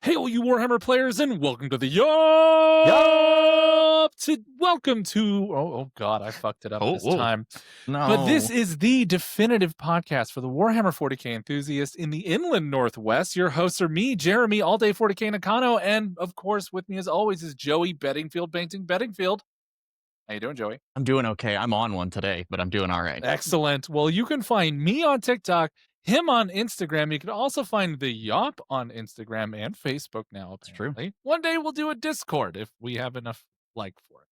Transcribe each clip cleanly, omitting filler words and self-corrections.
Hey, all you Warhammer players, and welcome to the welcome to. Oh God, I fucked it up this time. No. But this is the definitive podcast for the Warhammer 40k enthusiast in the inland Northwest. Your hosts are me, Jeremy, all day 40k Nakano, and of course, with me as always is Joey Bettingfield, painting Bettingfield. How you doing, Joey? I'm doing okay. I'm on one today, but I'm doing all right. Excellent. Well, you can find me on TikTok, him on Instagram. You can also find the Yop on Instagram and Facebook now. Apparently. It's true. One day we'll do a Discord if we have enough like for it.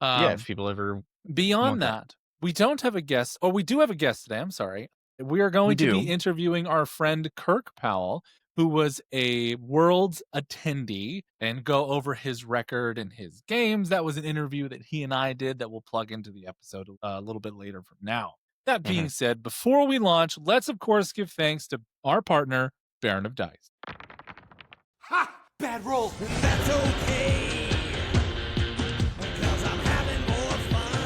Yeah, if people ever Beyond that, we don't have a guest. Oh, we do have a guest today. I'm sorry. We are going to be interviewing our friend Kirk Powell, who was a Worlds attendee, and go over his record and his games. That was an interview that he and I did that we'll plug into the episode a little bit later from now. That being said, before we launch, let's of course give thanks to our partner, Baron of Dice. Ha! Bad roll. That's okay. Because I'm having more fun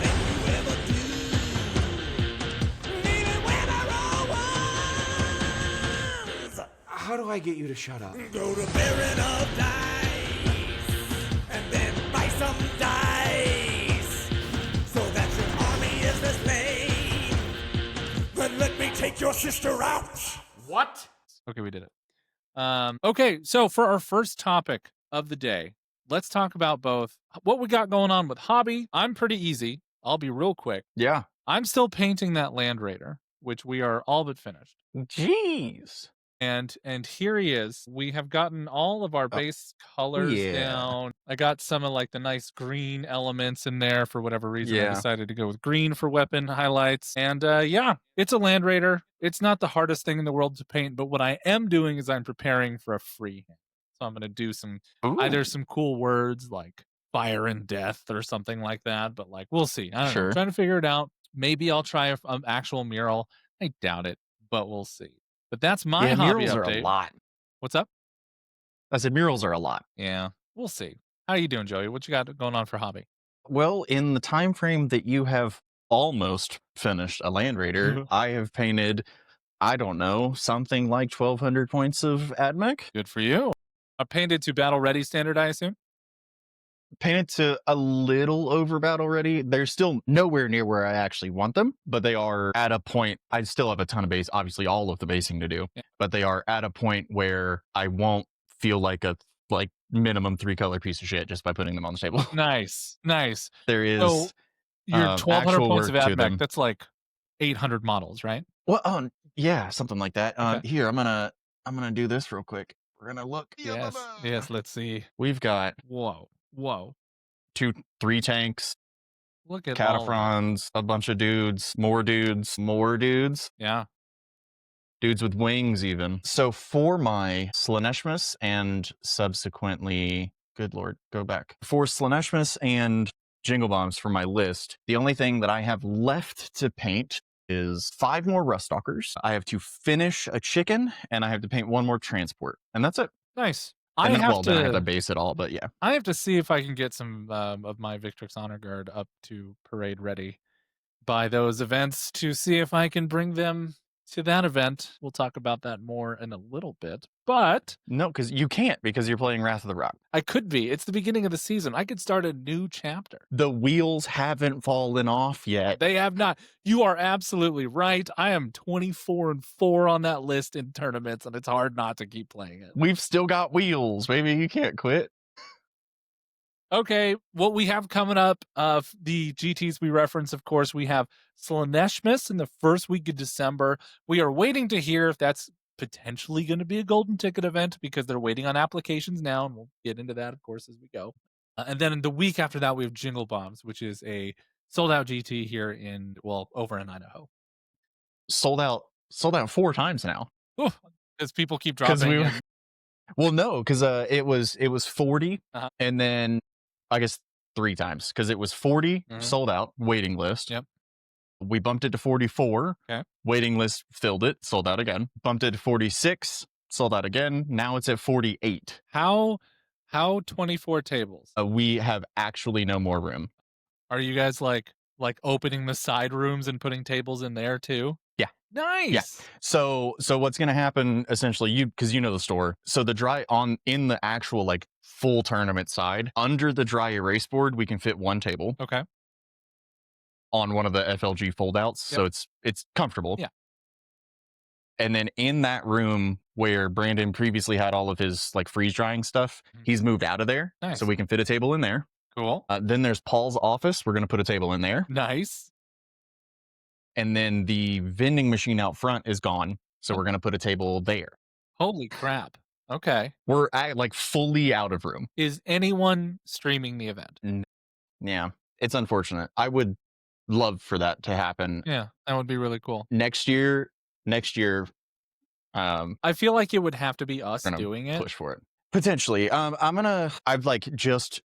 than you ever do. Even when I roll ones. How do I get you to shut up? Go to Baron of Dice and then buy some dice so that your army is this lame. Then let me take your sister out. What? Okay, we did it. Okay, so for our first topic of the day, let's talk about both what we got going on with hobby. I'm pretty easy. I'll be real quick. Yeah. I'm still painting that Land Raider, which we are all but finished. Jeez. And here he is. We have gotten all of our base colors down. I got some of like the nice green elements in there for whatever reason. I decided to go with green for weapon highlights. And yeah, it's a Land Raider. It's not the hardest thing in the world to paint, but what I am doing is I'm preparing for a freehand. So I'm going to do either some cool words like fire and death or something like that. But like, we'll see. I don't know. I'm trying to figure it out. Maybe I'll try an actual mural. I doubt it, but we'll see. But that's my hobby murals update. Are a lot. What's up? I said murals are a lot. Yeah, we'll see. How you doing, Joey? What you got going on for hobby? Well, in the time frame that you have almost finished a Land Raider, I have painted, I don't know, something like 1,200 points of AdMech. Good for you. I painted to battle ready standard, I assume? Painted to a little over battle ready. They're still nowhere near where I actually want them, but they are at a point. I still have a ton of base, obviously all of the basing to do, but they are at a point where I won't feel like a minimum 3-color piece of shit just by putting them on the table. Nice. There is your 1,200 points of AdMech. That's like 800 models, right? Well, yeah, something like that. Okay. Here, I'm gonna do this real quick. We're gonna look. Yes. Let's see. We've got Whoa. 3 tanks. Look at Cataphrons, a bunch of dudes, more dudes. Yeah. Dudes with wings, even. So for my Slaanesh and subsequently, good lord, go back. For Slaanesh and Jingle Bombs for my list, the only thing that I have left to paint is 5 more Ruststalkers. I have to finish a chicken, and I have to paint 1 more transport, and that's it. Nice. Then I have to base it all, but yeah. I have to see if I can get some of my Victrix Honor Guard up to parade ready by those events to see if I can bring them to that event. We'll talk about that more in a little bit, but no, because you can't, because you're playing Wrath of the Rock. I could be. It's the beginning of the season. I could start a new chapter. The wheels haven't fallen off yet. They have not. You are absolutely right. I am 24-4 on that list in tournaments, and it's hard not to keep playing it. We've still got wheels. Maybe you can't quit. Okay, what we have coming up, the GTs we reference, of course, we have Slaanesh in the first week of December. We are waiting to hear if that's potentially going to be a golden ticket event because they're waiting on applications now, and we'll get into that, of course, as we go. And then the week after that, we have Jingle Bombs, which is a sold-out GT here over in Idaho. Sold out 4 times now. Because people keep dropping. Well, no, because it was 40, and then I guess 3 times, because it was 40 sold out, waiting list. Yep. We bumped it to 44. Okay. Waiting list filled it, sold out again. Bumped it to 46, sold out again. Now it's at 48. How 24 tables? We have actually no more room. Are you guys like opening the side rooms and putting tables in there too? Yeah. Yeah. Nice. So what's going to happen essentially, because you know the store. So the dry on in the actual like full tournament side, under the dry erase board, we can fit one table Okay. on one of the FLG foldouts. Yep. So it's comfortable. Yeah. And then in that room where Brandon previously had all of his like freeze drying stuff, he's moved out of there. Nice. So we can fit a table in there. Cool. Then there's Paul's office. We're going to put a table in there. Nice. And then the vending machine out front is gone. So we're going to put a table there. Holy crap. Okay. We're like fully out of room. Is anyone streaming the event? Yeah. It's unfortunate. I would love for that to happen. Yeah, that would be really cool. Next year, I feel like it would have to be us doing it. Push for it. Potentially. I've like just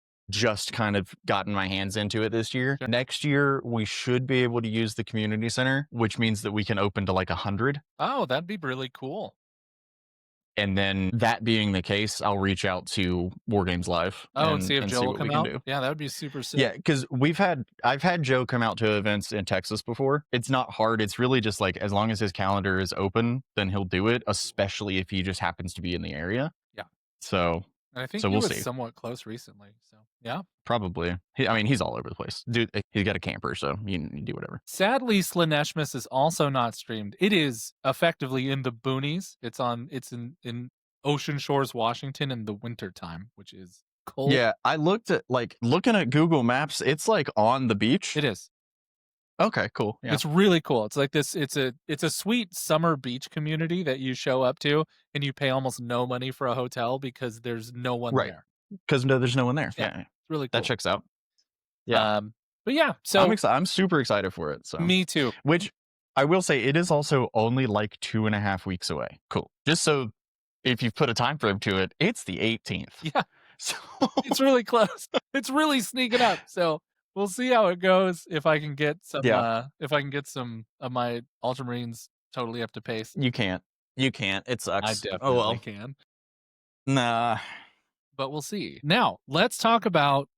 kind of gotten my hands into it this year. Sure. Next year, we should be able to use the community center, which means that we can open to like 100. Oh, that'd be really cool. And then that being the case, I'll reach out to War Games Live. And see if Joe will come out. do. Yeah, that would be super sick. Yeah, because I've had Joe come out to events in Texas before. It's not hard. It's really just like as long as his calendar is open, then he'll do it, especially if he just happens to be in the area. Yeah. So and I think we'll see. Somewhat close recently. So yeah. Probably. He's all over the place. Dude, he's got a camper, so you do whatever. Sadly, Slaneshmas is also not streamed. It is effectively in the boonies. It's in Ocean Shores, Washington in the winter time, which is cold. Yeah, I looked at looking at Google Maps, it's like on the beach. It is. Okay, cool. Yeah. It's really cool. It's like this. It's a sweet summer beach community that you show up to, and you pay almost no money for a hotel because there's no one there. Because there's no one there. Yeah, it's really cool. That checks out. Yeah, but yeah, so I'm super excited for it. So me too. Which I will say, it is also only like 2.5 weeks away. Cool. Just so if you've put a time frame to it, it's the 18th. Yeah, so it's really close. It's really sneaking up. So. We'll see how it goes. If I can get some, some of my Ultramarines totally up to pace. You can't. It sucks. I definitely can. Nah. But we'll see. Now, let's talk about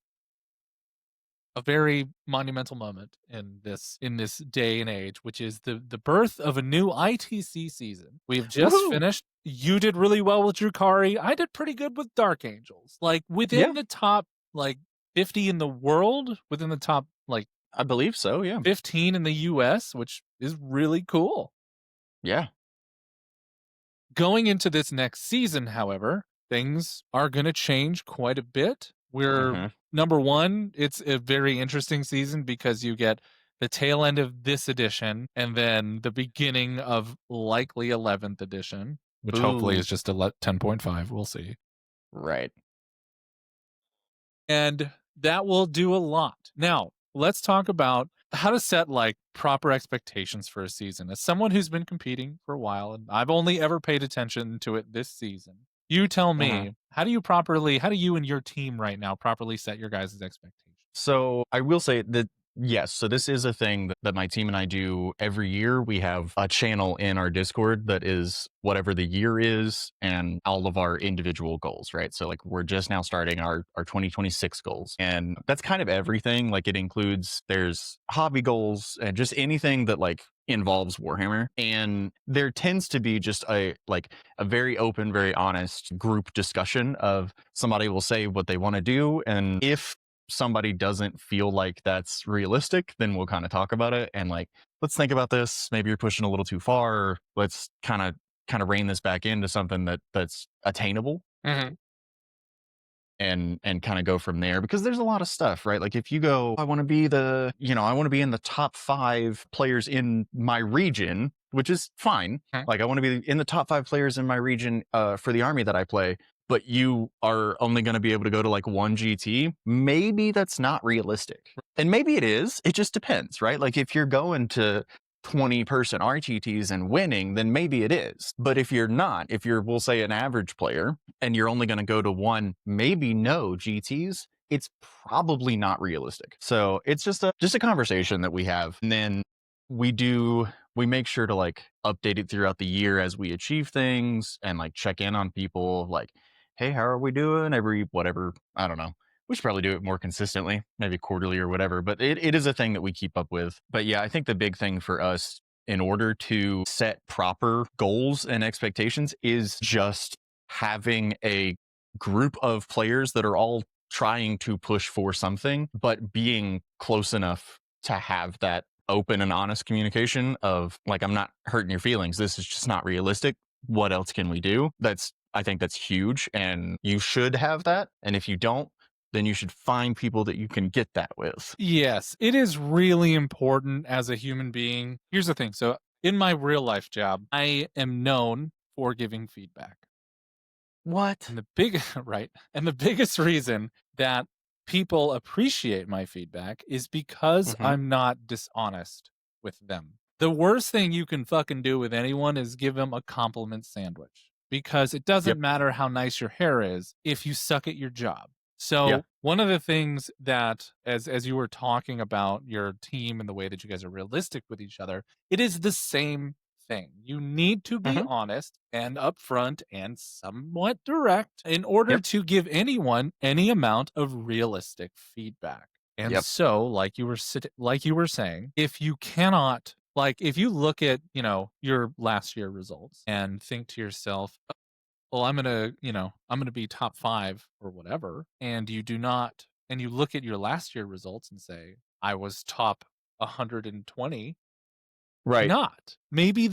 a very monumental moment in this day and age, which is the birth of a new ITC season. We've just finished. You did really well with Drukari. I did pretty good with Dark Angels. Like within the top 50 in the world, within the top I believe so, yeah. 15 in the US, which is really cool. Yeah. Going into this next season, however, things are going to change quite a bit. We're number one, it's a very interesting season because you get the tail end of this edition and then the beginning of likely 11th edition, which hopefully is just a 10.5. We'll see. Right. And that will do a lot. Now, let's talk about how to set proper expectations for a season. As someone who's been competing for a while, and I've only ever paid attention to it this season, you tell me, how do you and your team right now properly set your guys' expectations? So I will say that yes, so this is a thing that my team and I do every year. We have a channel in our Discord that is whatever the year is and all of our individual goals, right? So we're just now starting our 2026 goals. And that's kind of everything. It includes, there's hobby goals and just anything that involves Warhammer. And there tends to be just a very open, very honest group discussion of somebody will say what they want to do. And if somebody doesn't feel like that's realistic, then we'll kind of talk about it and let's think about this. Maybe you're pushing a little too far. Let's kind of rein this back into something that's attainable. And kind of go from there, because there's a lot of stuff, right? If you go, I want to be I want to be in the top 5 players in my region, which is fine. I want to be in the top 5 players in my region for the army that I play, but you are only going to be able to go to one GT. Maybe that's not realistic. And maybe it is. It just depends, right? If you're going to 20-person RTTs and winning, then maybe it is. But if you're not, if you're, we'll say, an average player and you're only going to go to 1, maybe no GTs, it's probably not realistic. So it's just a conversation that we have. And then we make sure to update it throughout the year as we achieve things and check in on people hey, how are we doing? Every whatever, I don't know. We should probably do it more consistently, maybe quarterly or whatever, but it is a thing that we keep up with. But yeah, I think the big thing for us in order to set proper goals and expectations is just having a group of players that are all trying to push for something, but being close enough to have that open and honest communication of like, I'm not hurting your feelings. This is just not realistic. What else can we do? I think that's huge, and you should have that. And if you don't, then you should find people that you can get that with. Yes, it is really important as a human being. Here's the thing. So in my real life job, I am known for giving feedback. What? And right. And the biggest reason that people appreciate my feedback is because I'm not dishonest with them. The worst thing you can fucking do with anyone is give them a compliment sandwich, because it doesn't matter how nice your hair is if you suck at your job. So one of the things that, as you were talking about your team and the way that you guys are realistic with each other, it is the same thing. You need to be honest and upfront and somewhat direct in order to give anyone any amount of realistic feedback. And so, like you were saying, if you cannot, like, if you look at, your last year results and think to yourself, well, I'm going to be top 5 or whatever, and you do not, and you look at your last year results and say, I was top 120. Right. Not. Maybe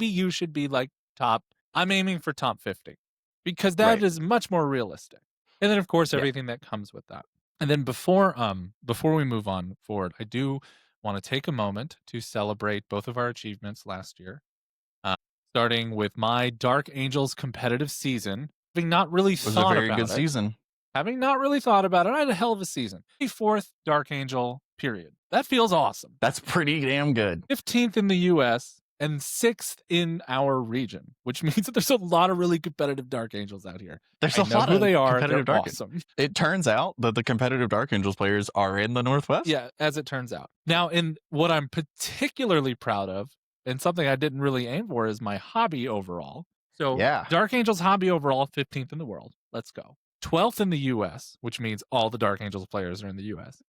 you should be like I'm aiming for top 50, because that is much more realistic. And then of course everything that comes with that. And then before we move on forward, I do want to take a moment to celebrate both of our achievements last year. Starting with my Dark Angels competitive season, having not really thought about it. It was a very good season. Having not really thought about it, I had a hell of a season. 4th Dark Angel, period. That feels awesome. That's pretty damn good. 15th in the US and 6th in our region, which means that there's a lot of really competitive Dark Angels out here. There's a lot of they are. competitive They're Dark awesome. It turns out that the competitive Dark Angels players are in the Northwest. Yeah, as it turns out. Now, in what I'm particularly proud of, and something I didn't really aim for, is my hobby overall. So Dark Angels hobby overall, 15th in the world. Let's go. 12th in the US, which means all the Dark Angels players are in the US.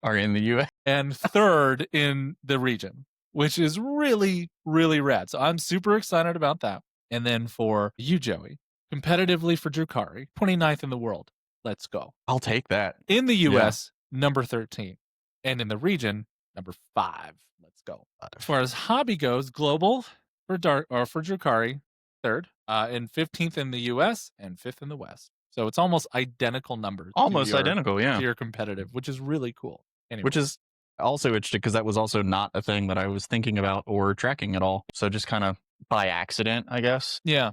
And 3rd in the region, which is really, really rad. So I'm super excited about that. And then for you, Joey, competitively for Drukari, 29th in the world. Let's go. I'll take that. In the US, number 13. And in the region, number 5. Let's go. As far as hobby goes, global for Drukari, 3rd, and 15th in the US and 5th in the West. So it's almost identical numbers. To your competitive, which is really cool. Anyway. Which is also interesting, because that was also not a thing that I was thinking about or tracking at all. So just kind of by accident, I guess. Yeah.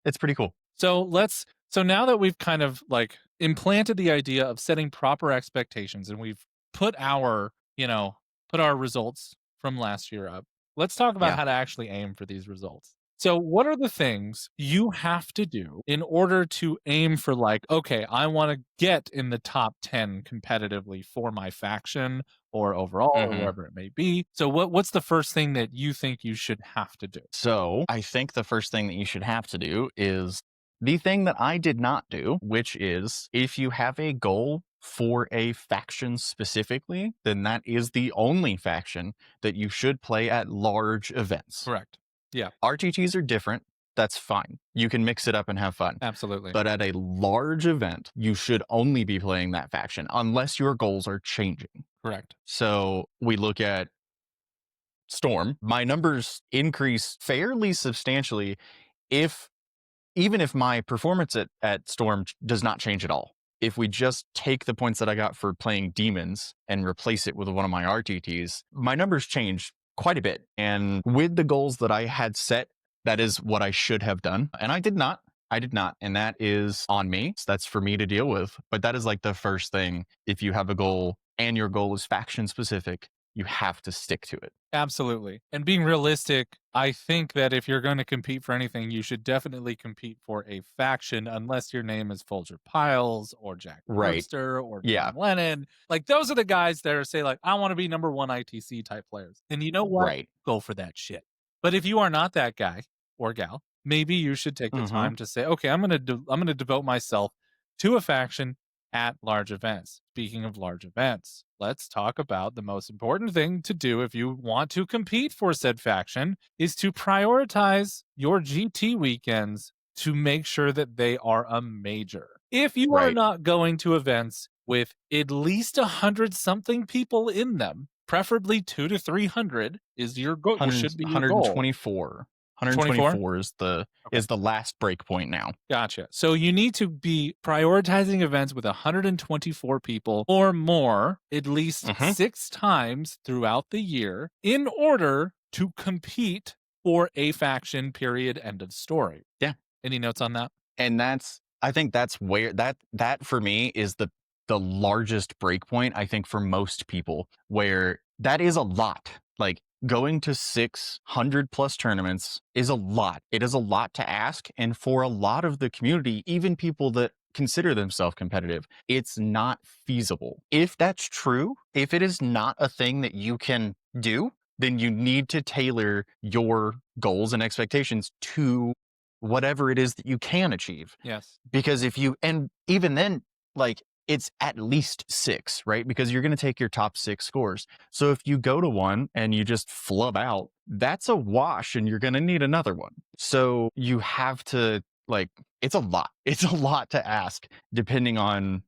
It's pretty cool. So now that we've kind of like implanted the idea of setting proper expectations, and we've put our results from last year up, let's talk about how to actually aim for these results. So what are the things you have to do in order to aim for, like, okay, I want to get in the top 10 competitively for my faction or overall, or wherever it may be. So what's the first thing that you think you should have to do? So I think the first thing that you should have to do is the thing that I did not do, which is, if you have a goal for a faction specifically, then that is the only faction that you should play at large events. Correct. Yeah. RTTs are different. That's fine. You can mix it up and have fun. Absolutely. But at a large event, you should only be playing that faction unless your goals are changing. Correct. So we look at Storm. My numbers increase fairly substantially even if my performance at Storm does not change at all. If we just take the points that I got for playing demons and replace it with one of my RTTs, my numbers change quite a bit. And with the goals that I had set, that is what I should have done. And I did not. And that is on me. So that's for me to deal with. But that is like the first thing. If you have a goal and your goal is faction specific, you have to stick to it. Absolutely. And being realistic, I think that if you're going to compete for anything, you should definitely compete for a faction, unless your name is Folger Piles or Jack Webster or John Lennon. Like, those are the guys that are say, like, I want to be number 1 ITC type players. And you know what? Right. Go for that shit. But if you are not that guy or gal, maybe you should take the time to say, okay, I'm going to devote myself to a faction at large events. Speaking of large events, let's talk about the most important thing to do if you want to compete for said faction is to prioritize your GT weekends to make sure that they are a major. If you are Right. not going to events with at least 100 something people in them, preferably 2 to 300 is your goal, should be your goal. 124. 124 is the last break point now. Gotcha. So you need to be prioritizing events with 124 people or more at least 6 times throughout the year in order to compete for a faction, period, end of story. Yeah. Any notes on that? And I think that's where that for me is the largest break point, I think, for most people, where that is a lot. Like, going to 600 plus tournaments is a lot. It is a lot to ask. And for a lot of the community, even people that consider themselves competitive, it's not feasible. If that's true, if it is not a thing that you can do, then you need to tailor your goals and expectations to whatever it is that you can achieve. Yes. Because and even then, like, it's at least 6, right? Because you're going to take your top 6 scores. So if you go to one and you just flub out, that's a wash and you're going to need another one. So you have to, like, it's a lot. It's a lot to ask depending on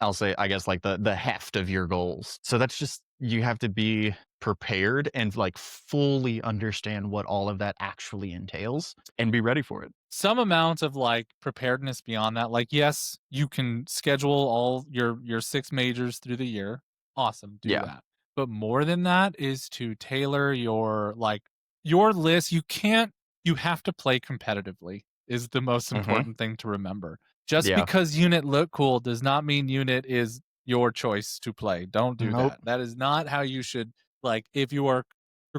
I'll say, I guess, like the heft of your goals. So that's just, you have to be prepared and like fully understand what all of that actually entails and be ready for it. Some amount of like preparedness beyond that. Like, yes, you can schedule all your 6 majors through the year. Awesome. Do that. But more than that is to tailor your list. You have to play competitively is the most important thing to remember. Just because unit look cool does not mean unit is your choice to play. Don't do that. That is not how you should, like, if your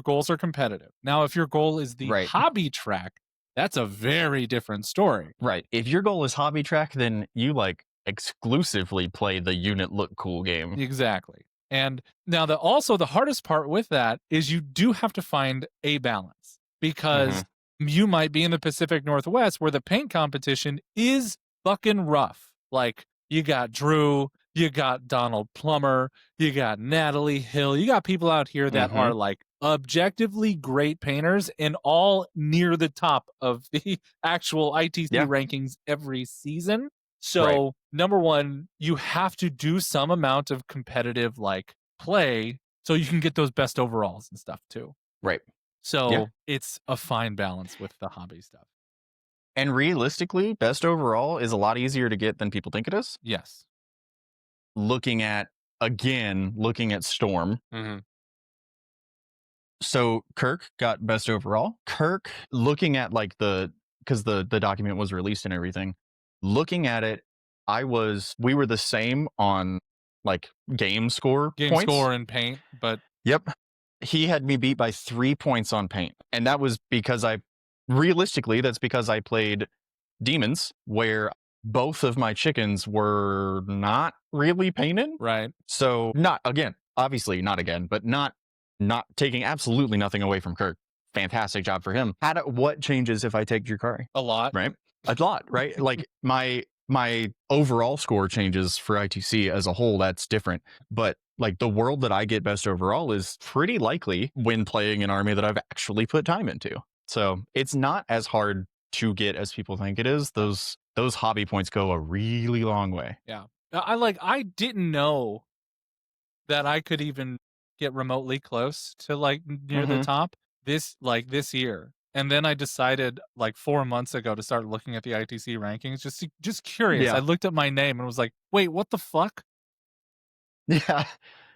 goals are competitive. Now, if your goal is the hobby track, that's a very different story. Right. If your goal is hobby track, then you like exclusively play the unit look cool game. Exactly. And now also the hardest part with that is you do have to find a balance, because you might be in the Pacific Northwest where the paint competition is fucking rough. Like, you got Drew, you got Donald Plummer, you got Natalie Hill, you got people out here that are like objectively great painters and all near the top of the actual ITC rankings every season. So number one, you have to do some amount of competitive like play so you can get those best overalls and stuff too. Right. So it's a fine balance with the hobby stuff. And realistically, best overall is a lot easier to get than people think it is. Yes. Looking at Storm. So Kirk got best overall. Kirk, looking at like because the document was released and everything, looking at it, we were the same on like game score and paint, but he had me beat by 3 points on paint. And that was because that's because I played demons where both of my chickens were not really painted. Right. So obviously not again, but not taking absolutely nothing away from Kirk. Fantastic job for him. What changes if I take Drukari? A lot. Right. A lot, right? Like my overall score changes for ITC as a whole. That's different. But like the world that I get best overall is pretty likely when playing an army that I've actually put time into. So it's not as hard to get as people think it is. Those hobby points go a really long way. Yeah. I didn't know that I could even get remotely close to like near the top this year. And then I decided like 4 months ago to start looking at the ITC rankings. Just curious. I looked at my name and was like, wait, what the fuck? Yeah.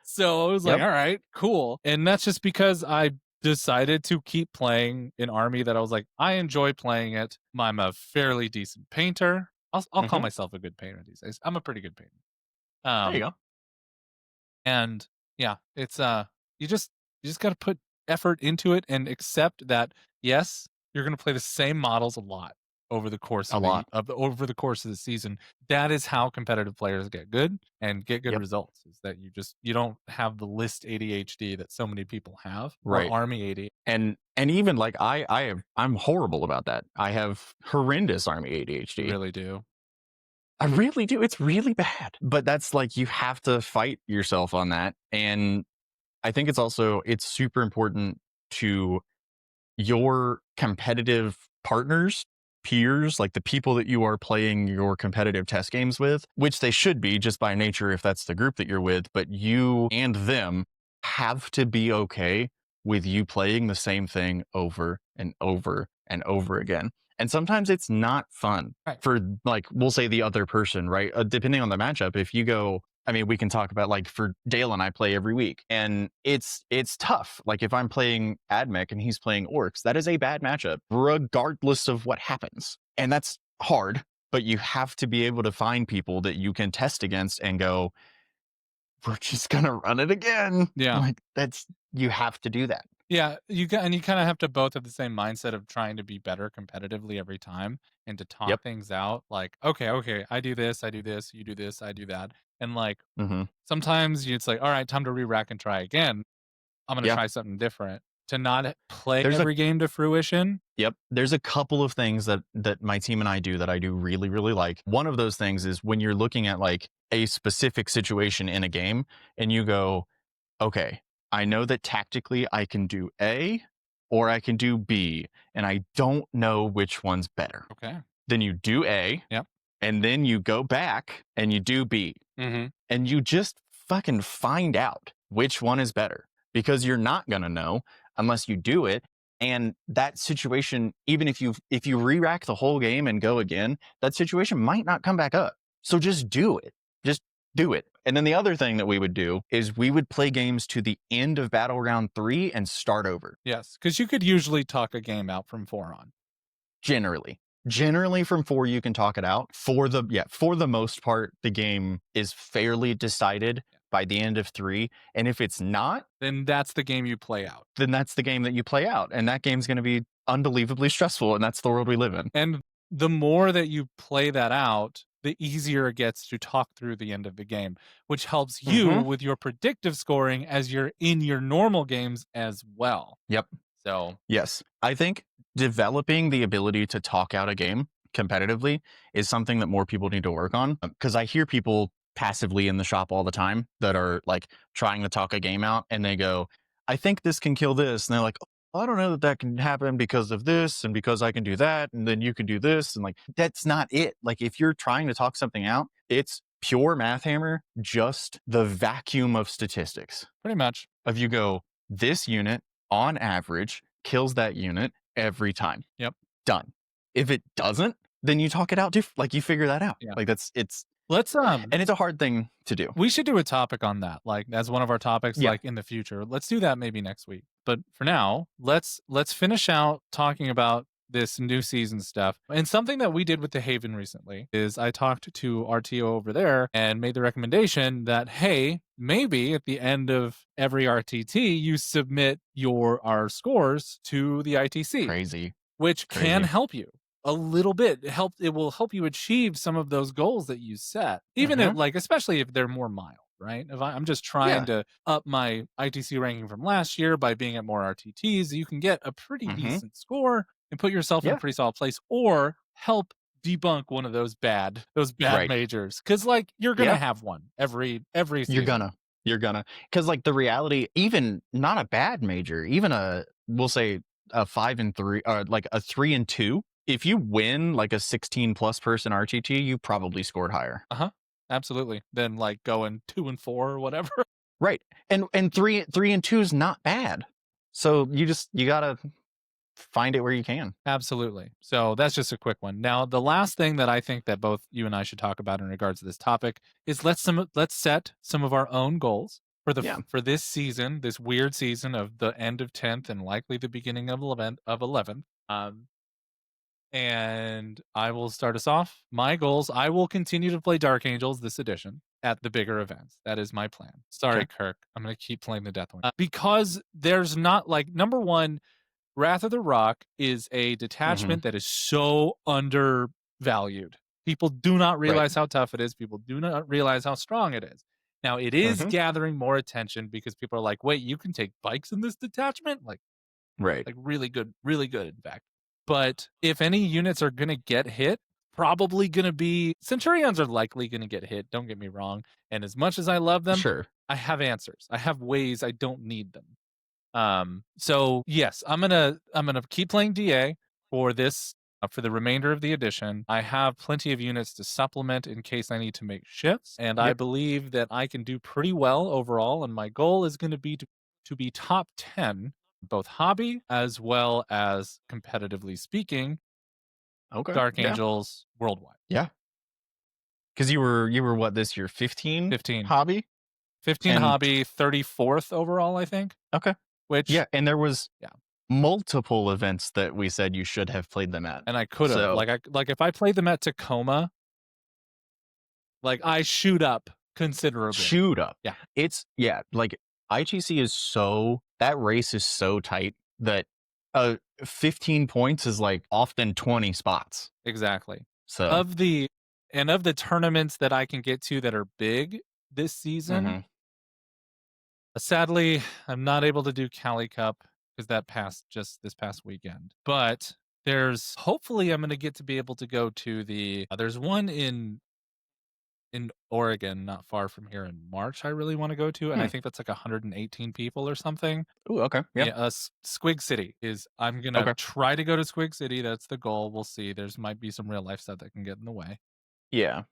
So I was like, all right, cool. And that's just because I decided to keep playing an army that I was like, I enjoy playing it. I'm a fairly decent painter. I'll call myself a good painter these days. I'm a pretty good painter. There you go. And yeah, it's you just got to put effort into it and accept that yes, you're going to play the same models a lot over the course of the season. That is how competitive players get good and get good results. Is that you don't have the list ADHD that so many people have, right? Or army ADHD. And even like I'm horrible about that. I have horrendous army ADHD. You really do. I really do. It's really bad. But that's like, you have to fight yourself on that. And I think it's super important to your competitive partners, peers, like the people that you are playing your competitive test games with, which they should be just by nature if that's the group that you're with, but you and them have to be okay with you playing the same thing over and over and over again. And sometimes it's not fun Right. for, like, we'll say the other person, right? Depending on the matchup, if you go, I mean, we can talk about, like, for Dale and I play every week, and it's tough. Like, if I'm playing Admech and he's playing Orcs, that is a bad matchup, regardless of what happens. And that's hard, but you have to be able to find people that you can test against and go, we're just gonna run it again. Yeah. Like, you have to do that. Yeah, you kind of have to both have the same mindset of trying to be better competitively every time and to talk Yep. things out. Like, okay, I do this, you do this, I do that, and like Mm-hmm. sometimes it's like, all right, time to re-rack and try again. I'm gonna Yeah. try something different. To not play There's every game to fruition. Yep. There's a couple of things that my team and I do that I do really, really like. One of those things is when you're looking at like a specific situation in a game and you go, okay, I know that tactically I can do A or I can do B, and I don't know which one's better. Okay. Then you do A. Yep. And then you go back and you do B. Mm-hmm. And you just fucking find out which one is better, because you're not going to know unless you do it. And that situation, even if you re-rack the whole game and go again, that situation might not come back up. So just do it. Just do it. And then the other thing that we would do is we would play games to the end of Battle Round 3 and start over. Yes, because you could usually talk a game out from 4 on. Generally from 4 you can talk it out. For the most part, the game is fairly decided by the end of 3. And if it's not, then that's the game you play out. Then that's the game that you play out. And that game's going to be unbelievably stressful. And that's the world we live in. And the more that you play that out, the easier it gets to talk through the end of the game, which helps you with your predictive scoring as you're in your normal games as well. Yep. So, yes, I think developing the ability to talk out a game competitively is something that more people need to work on. Because I hear people passively in the shop all the time that are like trying to talk a game out and they go, I think this can kill this. And they're like, oh, I don't know that can happen because of this and because I can do that. And then you can do this. And like, that's not it. Like, if you're trying to talk something out, it's pure math hammer, just the vacuum of statistics. Pretty much. If you go, this unit on average kills that unit every time. Yep. Done. If it doesn't, then you talk it out. Like, you figure that out. Yeah. Like, let's and it's a hard thing to do. We should do a topic on that, like as one of our topics, Yeah. like in the future. Let's do that maybe next week. But for now, let's finish out talking about this new season stuff. And something that we did with the Haven recently is I talked to RTO over there and made the recommendation that, hey, maybe at the end of every RTT, you submit our scores to the ITC. Crazy. Which can help you a little bit. It will help you achieve some of those goals that you set, even if, like, especially if they're more mild, right? If I'm just trying to up my ITC ranking from last year by being at more RTTs, you can get a pretty decent score and put yourself in a pretty solid place, or help debunk one of those bad majors. Because like you're gonna have one every season. You're gonna, because like the reality, even not a bad major, even we'll say a 5 and 3, or like a 3 and 2. If you win like a 16 plus person RTT, you probably scored higher. Absolutely. Then like going 2 and 4 or whatever. Right. And 3 and 2 is not bad. So you gotta find it where you can. Absolutely. So that's just a quick one. Now, the last thing that I think that both you and I should talk about in regards to this topic is let's set some of our own goals for this season, this weird season of the end of 10th and likely the beginning of 11th. And I will start us off. My goals, I will continue to play Dark Angels this edition at the bigger events. That is my plan. Sorry, Kirk. I'm going to keep playing the Death one. Because there's not, like, number one, Wrath of the Rock is a detachment that is so undervalued. People do not realize how tough it is. People do not realize how strong it is. Now, it is gathering more attention because people are like, wait, you can take bikes in this detachment? Like really good, in fact. But if any units are going to get hit, probably going to be Centurions are likely going to get hit. Don't get me wrong. And as much as I love them, Sure. I have answers. I have ways I don't need them. So yes, I'm gonna keep playing DA for this for the remainder of the edition. I have plenty of units to supplement in case I need to make shifts, and I Yep. believe that I can do pretty well overall. And my goal is going to be to be top 10, both hobby as well as competitively speaking, Okay. Dark Yeah. Angels worldwide. Yeah. Because you were what this year? 15 15. hobby? 15 And- hobby, 34th overall, I think. Okay. Which Yeah, and there was Yeah. multiple events that we said you should have played them at. and I could have So- like if I played them at Tacoma, like I shoot up considerably. Shoot up. Yeah. It's like ITC is that race is so tight that 15 points is like often 20 spots. Exactly. So Of the tournaments that I can get to that are big this season, mhm. sadly, I'm not able to do Cali Cup because that passed just this past weekend. But hopefully I'm going to get to be able to go to there's one in Oregon, not far from here in March, I really want to go to. And I think that's like 118 people or something. Ooh, okay. Yeah. Squig City I'm going to Okay. try to go to Squig City. That's the goal. We'll see. Might be some real life stuff that can get in the way. Yeah.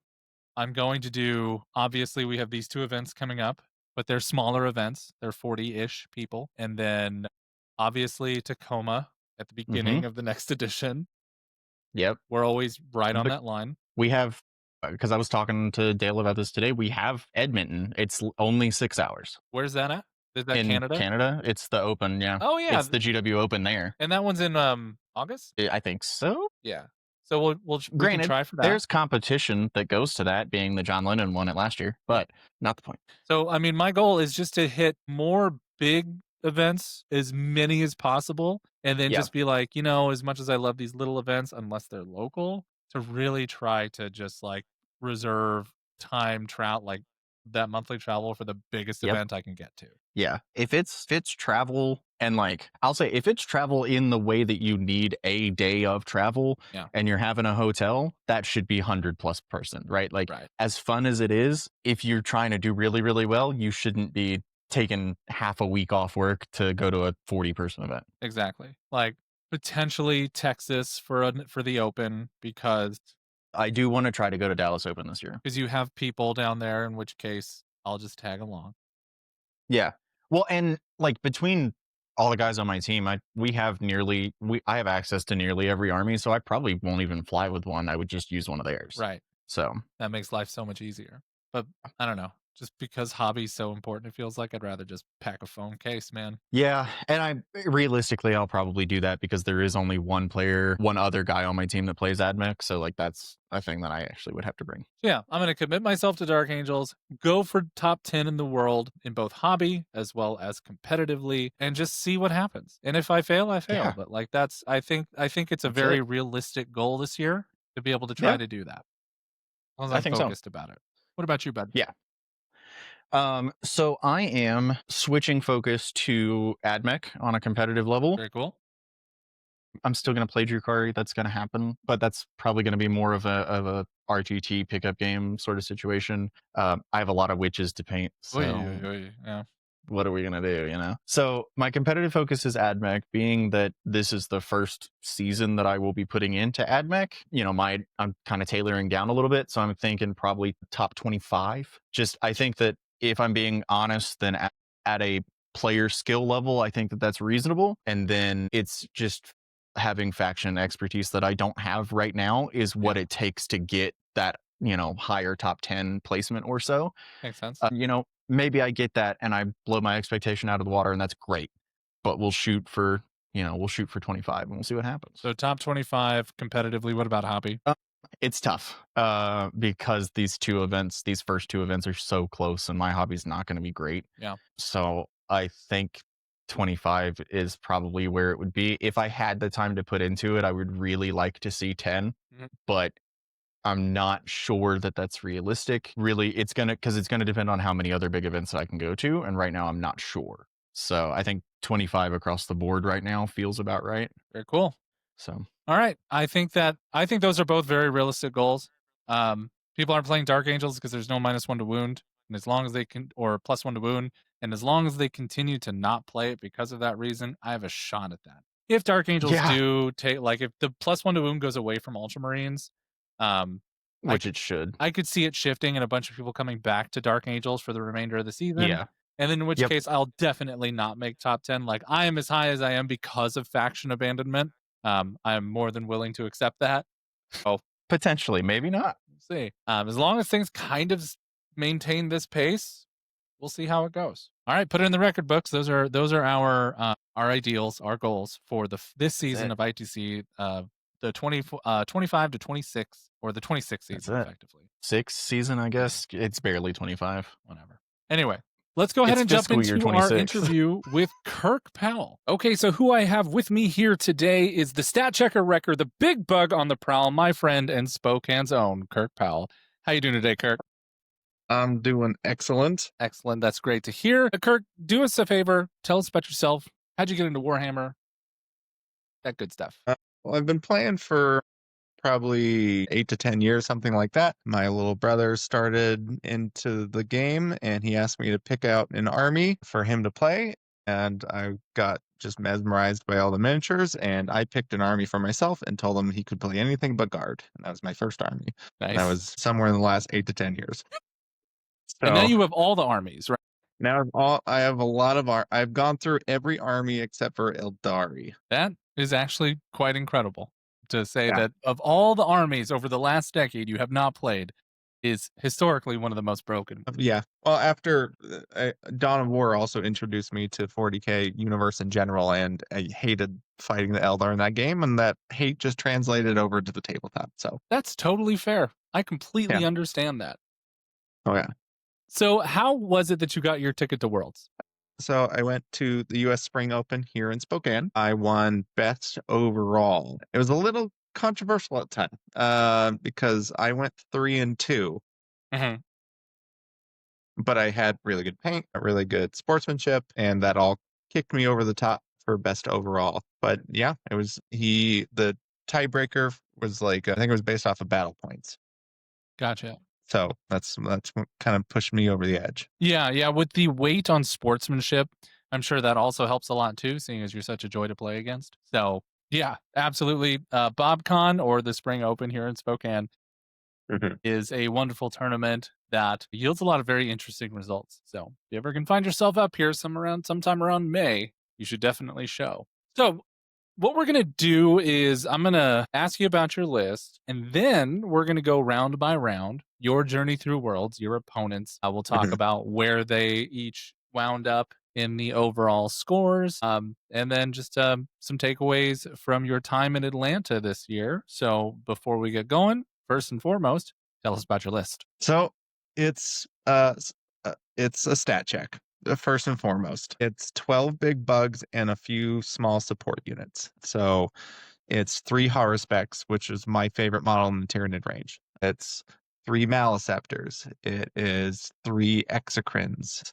I'm going to do, obviously, we have these 2 events coming up, but they're smaller events. They're 40-ish people. And then, obviously, Tacoma at the beginning of the next edition. Yep. We're always right on But- that line. We have, because I was talking to Dale about this today, we have Edmonton. It's only 6 hours. Where's that at? Is that In Canada? Canada, it's the Open, yeah. Oh, yeah. It's the GW Open there. And that one's in August? I think so. Yeah. So we can Granted, try for that. there's competition that goes to that, being the John Lennon won it last year, but not the point. So, I mean, my goal is just to hit more big events, as many as possible, and then Yeah. just be like, as much as I love these little events, unless they're local, to really try to just like reserve time like that monthly travel for the biggest Yep. event I can get to. Yeah. If it's travel, and like I'll say, if it's travel in the way that you need a day of travel, Yeah. and you're having a hotel, that should be 100+ person, right? Like Right. as fun as it is, if you're trying to do really, really well, you shouldn't be taking half a week off work to go to a 40-person event. Exactly. Like potentially Texas for the Open because I do want to try to go to Dallas Open this year. you have people down there, in which case I'll just tag along. Yeah. Well, and like between all the guys on my team, I have access to nearly every army, so I probably won't even fly with one. I would just use one of theirs. Right. So That makes life so much easier. But I don't know. Just because hobby's so important, it feels like I'd rather just pack a phone case, man. yeah, and realistically I'll probably do that because there is only one other guy on my team that plays AdMech, so like that's a thing that I actually would have to bring. Yeah, I'm going to commit myself to Dark Angels, go for top 10 in the world in both hobby as well as competitively, and just see what happens. And if I fail, I fail. Yeah. But like I think it's a That's very it. realistic goal this year to be able to try Yeah. to do that. As long as I I'm think so. focused about it. What about you, bud? Yeah. So I am switching focus to AdMech on a competitive level. Very cool. I'm still going to play Drukari. That's going to happen, but that's probably going to be more of a RTT pickup game sort of situation. I have a lot of witches to paint, so Yeah. what are we going to do, So my competitive focus is AdMech, being that this is the first season that I will be putting into AdMech. I'm kind of tailoring down a little bit, so I'm thinking probably top 25. I think that if I'm being honest, then at a player skill level, I think that that's reasonable. And then it's just having faction expertise that I don't have right now is what it takes to get that, higher top 10 placement or so. Makes sense. Maybe I get that and I blow my expectation out of the water, and that's great. But we'll shoot for 25 and we'll see what happens. So top 25 competitively. What about hobby? It's tough because these first 2 events are so close, and my hobby's not going to be great. Yeah. So I think 25 is probably where it would be. If I had the time to put into it, I would really like to see 10, but I'm not sure that that's realistic. Really, it's going to depend on how many other big events that I can go to. And right now I'm not sure. So I think 25 across the board right now feels about right. Very cool. So all right. I think those are both very realistic goals. People aren't playing Dark Angels because there's no -1 to wound, and as long as they can, or +1 to wound, and as long as they continue to not play it because of that reason, I have a shot at that. If Dark Angels yeah, do take, like, if the +1 to wound goes away from Ultramarines, um, I which it should. I could see it shifting and a bunch of people coming back to Dark Angels for the remainder of the season. Yeah. And then in which Yep. case I'll definitely not make top 10. Like, I am as high as I am because of faction abandonment. I am more than willing to accept that. Oh, Potentially, maybe not. we'll see. As long as things kind of maintain this pace, we'll see how it goes. All right, put it in the record books. Those are our ideals, our goals for this season it. of ITC. The 25 to 26, or the 26th That's season, it. effectively. 6th season, I guess. It's barely 25. Whatever. Anyway, let's go ahead It's and jump fiscal year into our 26. interview with Kirk Powell. Okay, so who I have with me here today is the stat checker wrecker, the big bug on the prowl, my friend and Spokane's own Kirk Powell. How you doing today, Kirk? I'm doing excellent. Excellent. That's great to hear. Kirk, do us a favor. Tell us about yourself. How'd you get into Warhammer? That good stuff. Well, I've been playing for probably 8 to 10 years, something like that. My little brother started into the game and he asked me to pick out an army for him to play. And I got just mesmerized by all the miniatures. And I picked an army for myself and told him he could play anything but guard. And that was my first army. Nice. And that was somewhere in the last 8 to 10 years. So and now you have all the armies, right? now I have a lot of I've gone through every army except for Eldari. That is actually quite incredible to say Yeah. that of all the armies over the last decade you have not played is historically one of the most broken. Yeah. Well, after Dawn of War also introduced me to 40K universe in general, and I hated fighting the Eldar in that game, and that hate just translated over to the tabletop. So That's totally fair. I completely understand that. Oh yeah. So how was it that you got your ticket to Worlds? So I went to the U.S. Spring Open here in Spokane. I won best overall. It was a little controversial at the time because I went 3-2, Mhm. but I had really good paint, a really good sportsmanship, and that all kicked me over the top for best overall. But yeah, it was the tiebreaker was like, I think it was based off of battle points. Gotcha. So that's what kind of pushed me over the edge. Yeah. With the weight on sportsmanship, I'm sure that also helps a lot too, seeing as you're such a joy to play against. So yeah, absolutely. BobCon, or the Spring Open here in Spokane, is a wonderful tournament that yields a lot of very interesting results. So if you ever can find yourself up here sometime around May, you should definitely show. So what we're going to do is I'm going to ask you about your list, and then we're going to go round by round, your journey through Worlds, your opponents. We'll talk about where they each wound up in the overall scores, and then just some takeaways from your time in Atlanta this year. So before we get going, first and foremost, tell us about your list. So it's a stat check. First and foremost, it's 12 big bugs and a few small support units. So it's 3 Horror-Specs, which is my favorite model in the Tyranid range. It's 3 Maliceptors. It is 3 Exocrines.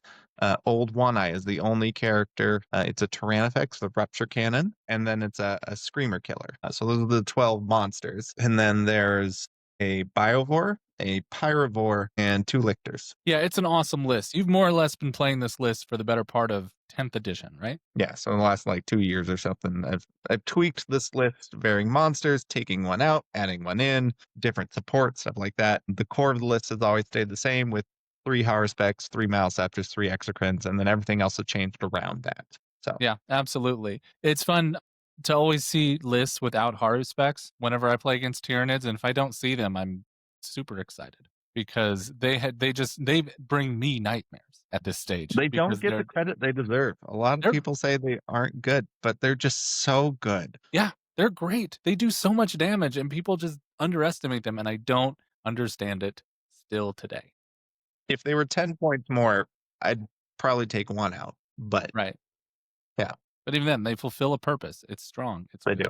Old One Eye is the only character. It's a Tyrannifex with Rupture Cannon, and then it's a Screamer Killer. So those are the 12 monsters. And then there's a Biovore, a Pyrovore, and 2 Lictors. Yeah, it's an awesome list. You've more or less been playing this list for the better part of 10th edition, right? Yeah, so in the last 2 years or something, I've tweaked this list, varying monsters, taking one out, adding one in, different support, stuff like that. The core of the list has always stayed the same, with 3 Horror-Specs, 3 Maliceptors, 3 Exocrines, and then everything else has changed around that. So yeah, absolutely. It's fun to always see lists without Horror-Specs whenever I play against Tyranids, and if I don't see them, I'm super excited because they bring me nightmares at this stage. They don't get the credit they deserve. A lot of people say they aren't good, but they're just so good. Yeah, they're great. They do so much damage, and people just underestimate them, and I don't understand it still today. If they were 10 points more, I'd probably take one out. But right, yeah. But even then, they fulfill a purpose. It's strong. They do.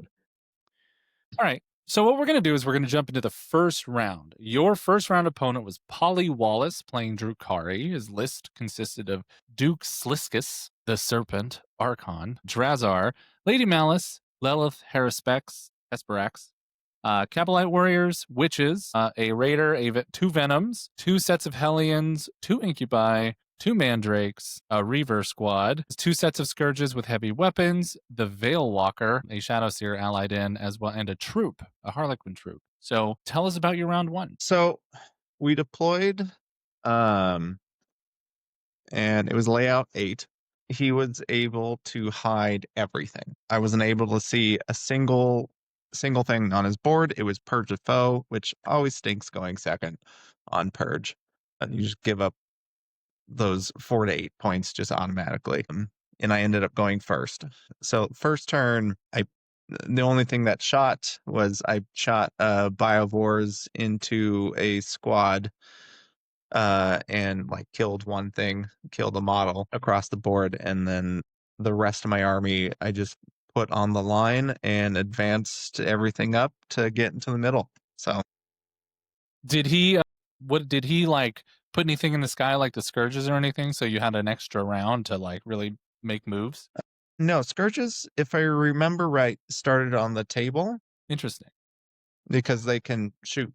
All right. So what we're going to do is we're going to jump into the first round. Your first round opponent was Polly Wallace playing Drukari. His list consisted of Duke Sliskus, the Serpent, Archon, Drazar, Lady Malice, Lelith Harrispex, Esperax. Capelite Warriors, Witches, a Raider, 2 Venoms, 2 sets of Hellions, 2 Incubi, 2 Mandrakes, a Reaver Squad, 2 sets of Scourges with heavy weapons, the Veil Walker, a Shadow Seer allied in as well, and a troop, a Harlequin troop. So tell us about your round 1. So we deployed, and it was layout 8. He was able to hide everything. I wasn't able to see a single thing on his board. It was Purge a Foe, which always stinks going second on Purge. You just give up those 4 to 8 points just automatically. And I ended up going first. So first turn, the only thing that shot was I shot Biovores into a squad and like killed one thing, killed a model across the board, and then the rest of my army I just put on the line and advanced everything up to get into the middle. So did he like put anything in the sky like the Scourges or anything, so you had an extra round to like really make moves? No, Scourges, if I remember right, started on the table. Interesting. Because they can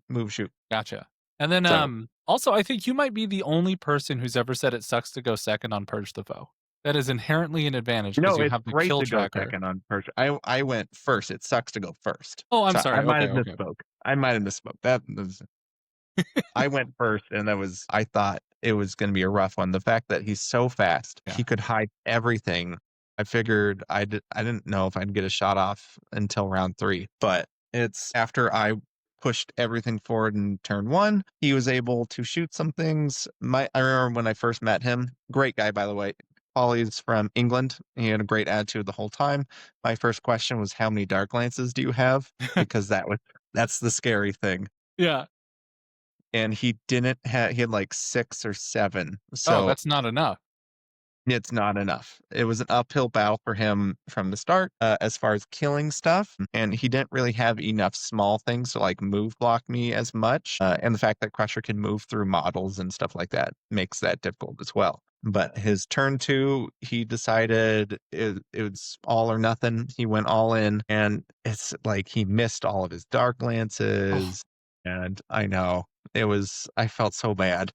move, shoot. Gotcha. And then also I think you might be the only person who's ever said it sucks to go second on Purge the Foe. That is inherently an advantage because you have the kill tracker. Second on Purge. I went first. It sucks to go first. Oh, I'm sorry. I might have misspoke. I might have misspoke. That was I went first, and I thought it was going to be a rough one. The fact that he's so fast, he could hide everything. I figured I didn't know if I'd get a shot off until round 3, but it's after I pushed everything forward in turn 1, he was able to shoot some things. I remember when I first met him, great guy, by the way. Paulie's from England. He had a great attitude the whole time. My first question was, how many Dark Lances do you have? Because that's the scary thing. Yeah. And he didn't have, he had like 6 or 7. So that's not enough. It's not enough. It was an uphill battle for him from the start as far as killing stuff. And he didn't really have enough small things to like move block me as much. And the fact that Crusher can move through models and stuff like that makes that difficult as well. But his turn 2, he decided it was all or nothing. He went all in, and it's like he missed all of his Dark Lances. Oh. And I know I felt so bad.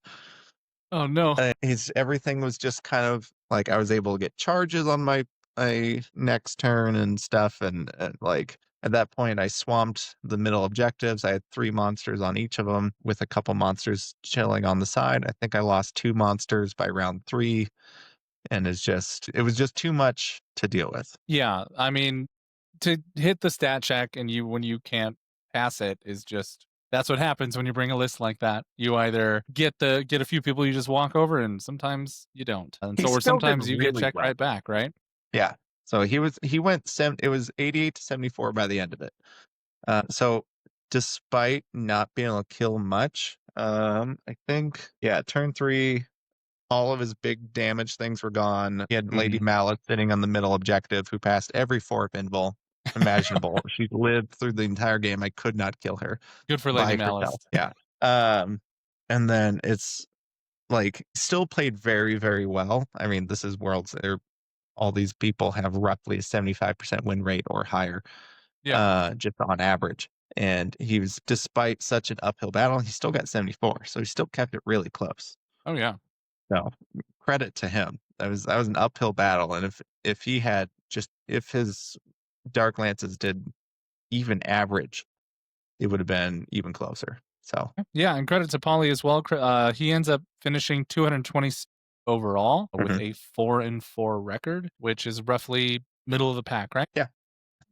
Oh no. Everything was just kind of like I was able to get charges on my next turn and stuff. And like at that point, I swamped the middle objectives. I had 3 monsters on each of them with a couple monsters chilling on the side. I think I lost 2 monsters by round 3. And it was just too much to deal with. Yeah. I mean, to hit the stat check and when you can't pass it is just, that's what happens when you bring a list like that. You either get a few people you just walk over, and sometimes you don't. And so, or sometimes you get checked right back, right? Yeah. So he went it was 88 to 74 by the end of it. So despite not being able to kill much, I think, turn 3, all of his big damage things were gone. He had Lady Mallet sitting on the middle objective who passed every 4 pinball imaginable. She lived through the entire game. I could not kill her. Good for Lady Mallet. Yeah. And then it's like still played very, very well. I mean, this is Worlds. All these people have roughly a 75% win rate or higher. Yeah. Just on average. And he was, despite such an uphill battle, he still got 74. So he still kept it really close. Oh yeah. So credit to him. That was an uphill battle. And if his Dark Lances did even average, it would have been even closer. So yeah, and credit to Paulie as well. He ends up finishing 220 overall with a 4-4 record, which is roughly middle of the pack, right? Yeah.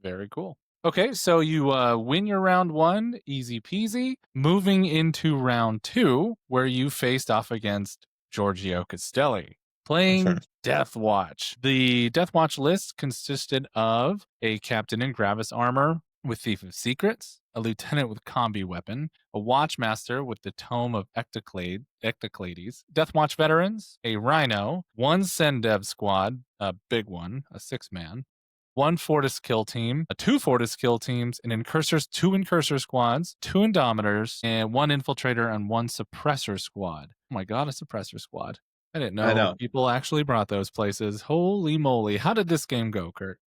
Very cool. Okay, so you win your round 1, easy peasy. Moving into round 2, where you faced off against Giorgio Castelli, playing Death Watch. The Death Watch list consisted of a captain in Gravis armor with Thief of Secrets, a lieutenant with combi weapon, a watchmaster with the Tome of Ectoclades, Death Watch veterans, a rhino, 1 Sendev squad, a big one, a 6-man, 1 Fortis kill team, 2 Fortis kill teams, and 2 Incursor squads, 2 Indomitors, and 1 Infiltrator and 1 Suppressor squad. Oh my god, a Suppressor squad. I didn't know people actually brought those places. Holy moly. How did this game go, Kurt?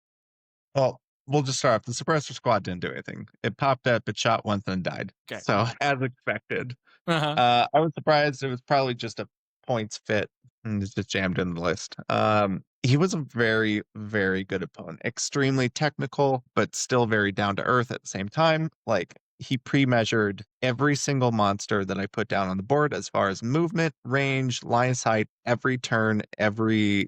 Well, we'll just start off. The suppressor squad didn't do anything. It popped up, it shot once and died. Okay. So as expected. Uh-huh. I was surprised. It was probably just a points fit and it's just jammed in the list. He was a very, very good opponent. Extremely technical, but still very down to earth at the same time. Like he pre-measured every single monster that I put down on the board as far as movement, range, line of sight, every turn, he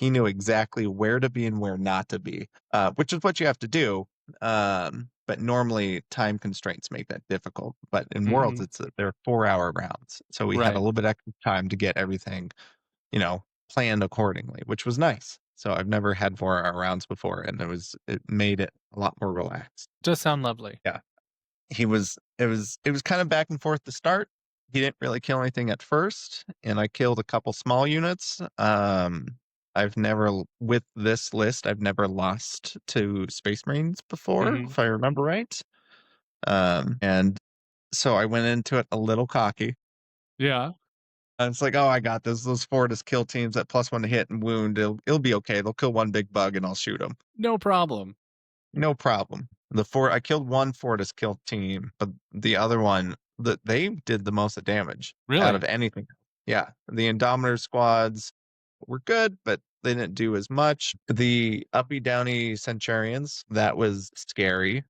knew exactly where to be and where not to be, which is what you have to do. But normally time constraints make that difficult. But in Worlds, they're 4-hour rounds, so we had a little bit extra time to get everything, planned accordingly, which was nice. So I've never had 4-hour rounds before, and it made it a lot more relaxed. Does sound lovely. Yeah, it was kind of back and forth to start. He didn't really kill anything at first, and I killed a couple small units. With this list, I've never lost to Space Marines before, if I remember right. And so I went into it a little cocky. Yeah. And it's like, oh, I got this. Those Fortis kill teams at +1 to hit and wound. It'll be okay. They'll kill one big bug and I'll shoot them. No problem. No problem. I killed one Fortis kill team, but the other one, they did the most damage out of anything. Yeah, the Indomitor squads were good, but they didn't do as much. The uppy downy Centurions, that was scary,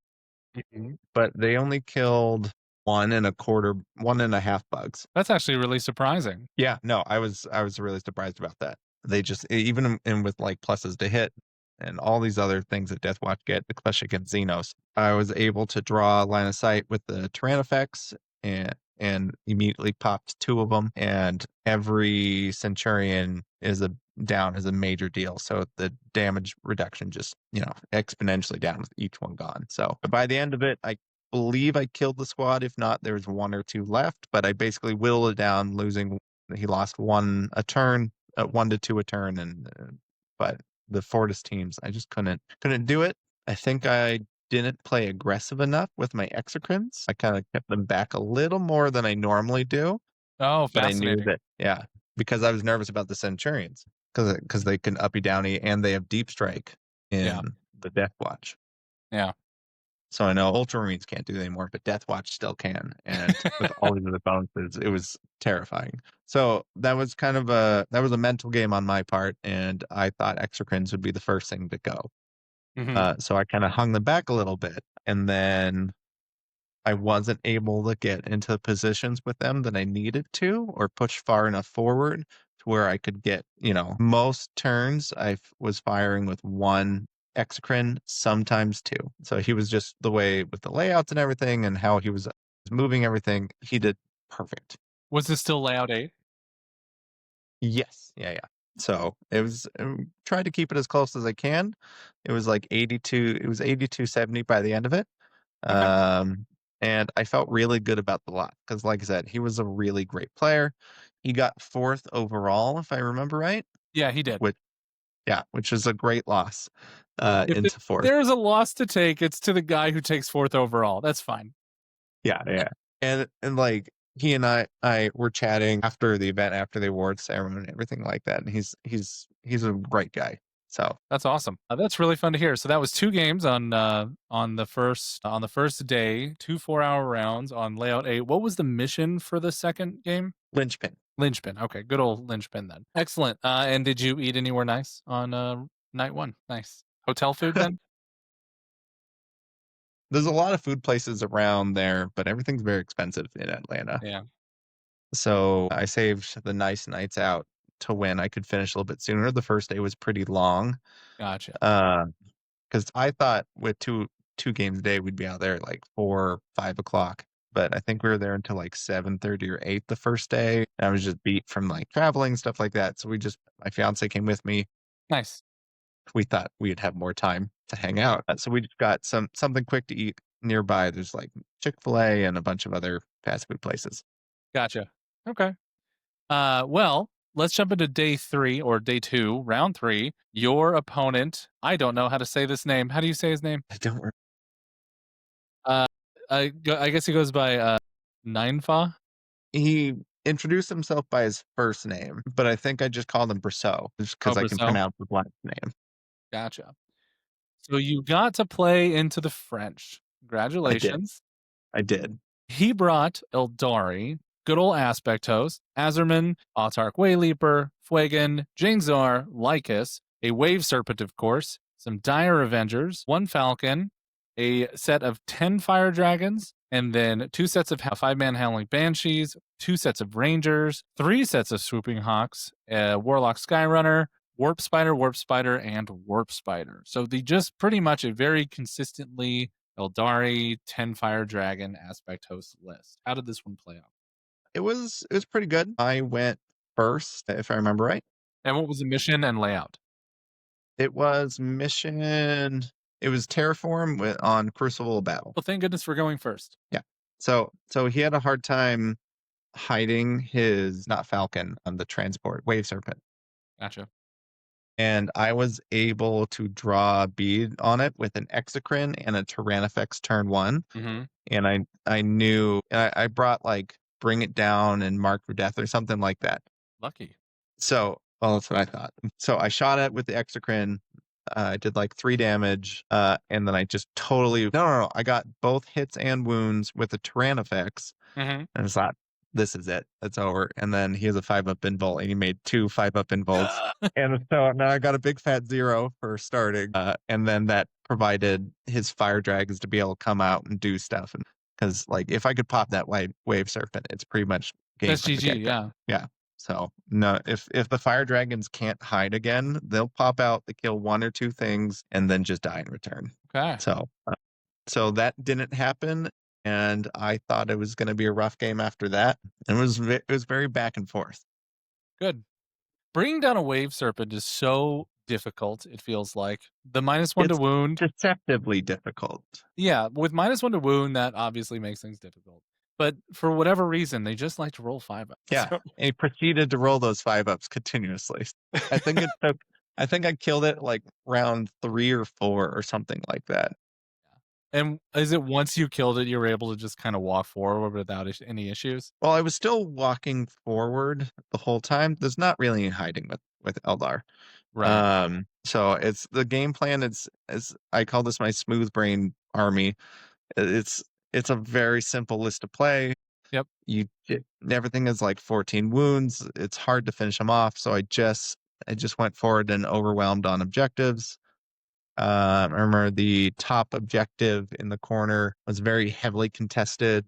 but they only killed 1.25 bugs. That's actually really surprising. Yeah, no, I was really surprised about that. They just, even in with like pluses to hit and all these other things that Deathwatch get, especially against Xenos, I was able to draw a line of sight with the Tyrann effects and immediately popped 2 of them. And every Centurion is a major deal. So the damage reduction just, exponentially down with each one gone. So by the end of it, I believe I killed the squad. If not, there's 1 or 2 left, but I basically whittled it down, he lost 1 a turn, 1 to 2 a turn. But the Fortis teams, I just couldn't do it. I think I didn't play aggressive enough with my exocrines. I kind of kept them back a little more than I normally do. Oh, but fascinating. I knew that, because I was nervous about the Centurions because they can uppy downy and they have deep strike in the Deathwatch. Yeah. So I know Ultramarines can't do it anymore, but Deathwatch still can. And with all these other bonuses, it was terrifying. So that was a mental game on my part, and I thought exocrines would be the first thing to go. So I kind of hung them back a little bit, and then I wasn't able to get into the positions with them that I needed to, or push far enough forward to where I could get, most turns I was firing with 1 exocrine, sometimes 2. So he was just the way with the layouts and everything and how he was moving everything, he did perfect. Was this still layout 8? Yes. Yeah. So it was, tried to keep it as close as I can. It was like 82-70 by the end of it. Okay. And I felt really good about the lot because, like I said, he was a really great player. He got 4th overall, if I remember right. Yeah, he did. Which is a great loss into 4th. There's a loss to take. It's to the guy who takes 4th overall. That's fine. Yeah. And like he and I were chatting after the event, after the award ceremony and everything like that. And he's a great guy. So that's awesome. That's really fun to hear. So that was 2 games on the first day, 2 4-hour rounds on layout 8. What was the mission for the second game? Linchpin. Okay, good old Linchpin then. Excellent. And did you eat anywhere nice on night 1? Nice. Hotel food then? There's a lot of food places around there, but everything's very expensive in Atlanta. Yeah. So I saved the nice nights out to when I could finish a little bit sooner. The first day was pretty long. Gotcha. Because I thought with two games a day, we'd be out there like 4, 5 o'clock. But I think we were there until like 7:30 or 8 the first day. And I was just beat from like traveling, stuff like that. So my fiance came with me. Nice. We thought we'd have more time to hang out. So we just got something quick to eat nearby. There's like Chick-fil-A and a bunch of other fast food places. Gotcha. Okay. Well, let's jump into day 3 or day 2, round 3. Your opponent, I don't know how to say this name. How do you say his name? I don't remember. I guess he goes by Ninefa. He introduced himself by his first name, but I think I just called him Brasseau just because I can pronounce his last name. Gotcha. So you got to play into the French. I did. Congratulations. I did. He brought Eldari, good old Aspect Host, Azerman, Autarch Wayleaper, Fuegan, Jingzar, Lycus, a Wave Serpent, of course, some Dire Avengers, one Falcon, a set of 10 Fire Dragons, and then 2 sets of 5-man Howling Banshees, 2 sets of Rangers, 3 sets of Swooping Hawks, a Warlock Skyrunner, Warp Spider, and Warp Spider. So the just pretty much a very consistently Eldari, 10 Fire Dragon, Aspect Host list. How did this one play out? It was pretty good. I went first, if I remember right. And what was the mission and layout? It was mission. It was Terraform on Crucible of Battle. Well, thank goodness for going first. Yeah. So he had a hard time hiding his not Falcon on the transport Wave Serpent. Gotcha. And I was able to draw a bead on it with an Exocrine and a Tyrannifex turn 1. Mm-hmm. And I knew I brought like Bring It Down and Mark for Death or something like that. Lucky. So, well, that's what I thought. So I shot it with the Exocrine. I did like 3 damage. And then I just totally no. I got both hits and wounds with the Tyrannifex. Mm-hmm. And I thought, this is it. It's over. And then he has a 5-up invult, and he made 2 5-up involts. And so now I got a big fat 0 for starting. And then that provided his Fire Dragons to be able to come out and do stuff. And because like if I could pop that Wave Serpent, it's pretty much game That's from the GG, get-go. yeah. Yeah. So no, if the Fire Dragons can't hide again, they'll pop out, they kill 1 or 2 things, and then just die in return. Okay. So that didn't happen. And I thought it was going to be a rough game after that. And it was very back and forth. Good. Bringing down a Wave Serpent is so difficult, it feels like. The -1 to wound. Deceptively difficult. Yeah, with -1 to wound, that obviously makes things difficult. But for whatever reason, they just like to roll 5-ups. Yeah. So, And he proceeded to roll those 5-ups continuously. I think I think I killed it like round 3 or 4 or something like that. and is it once you killed it, you were able to just kind of walk forward without any issues? Well, I was still walking forward the whole time. There's not really any hiding with Eldar. Right. So it's the game plan. It's I call this my smooth brain army. It's a very simple list to play. Yep. Everything is like 14 wounds. It's hard to finish them off. So I just went forward and overwhelmed on objectives. I remember the top objective in the corner was very heavily contested.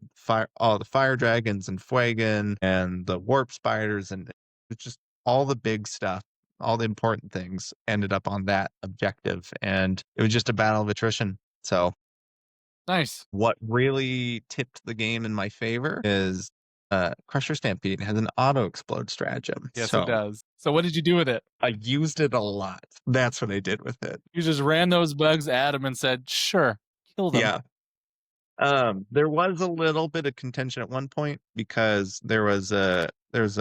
All the Fire Dragons and Fuegan and the Warp Spiders, and it's just all the big stuff, all the important things ended up on that objective. And it was just a battle of attrition. So Nice. what really tipped the game in my favor is Crusher Stampede has an auto explode stratagem. Yes, So it does. So what did you do with it? I used it a lot. That's what I did with it. You just ran those bugs at him and said, sure, kill them. Yeah. There was a little bit of contention at one point because there was a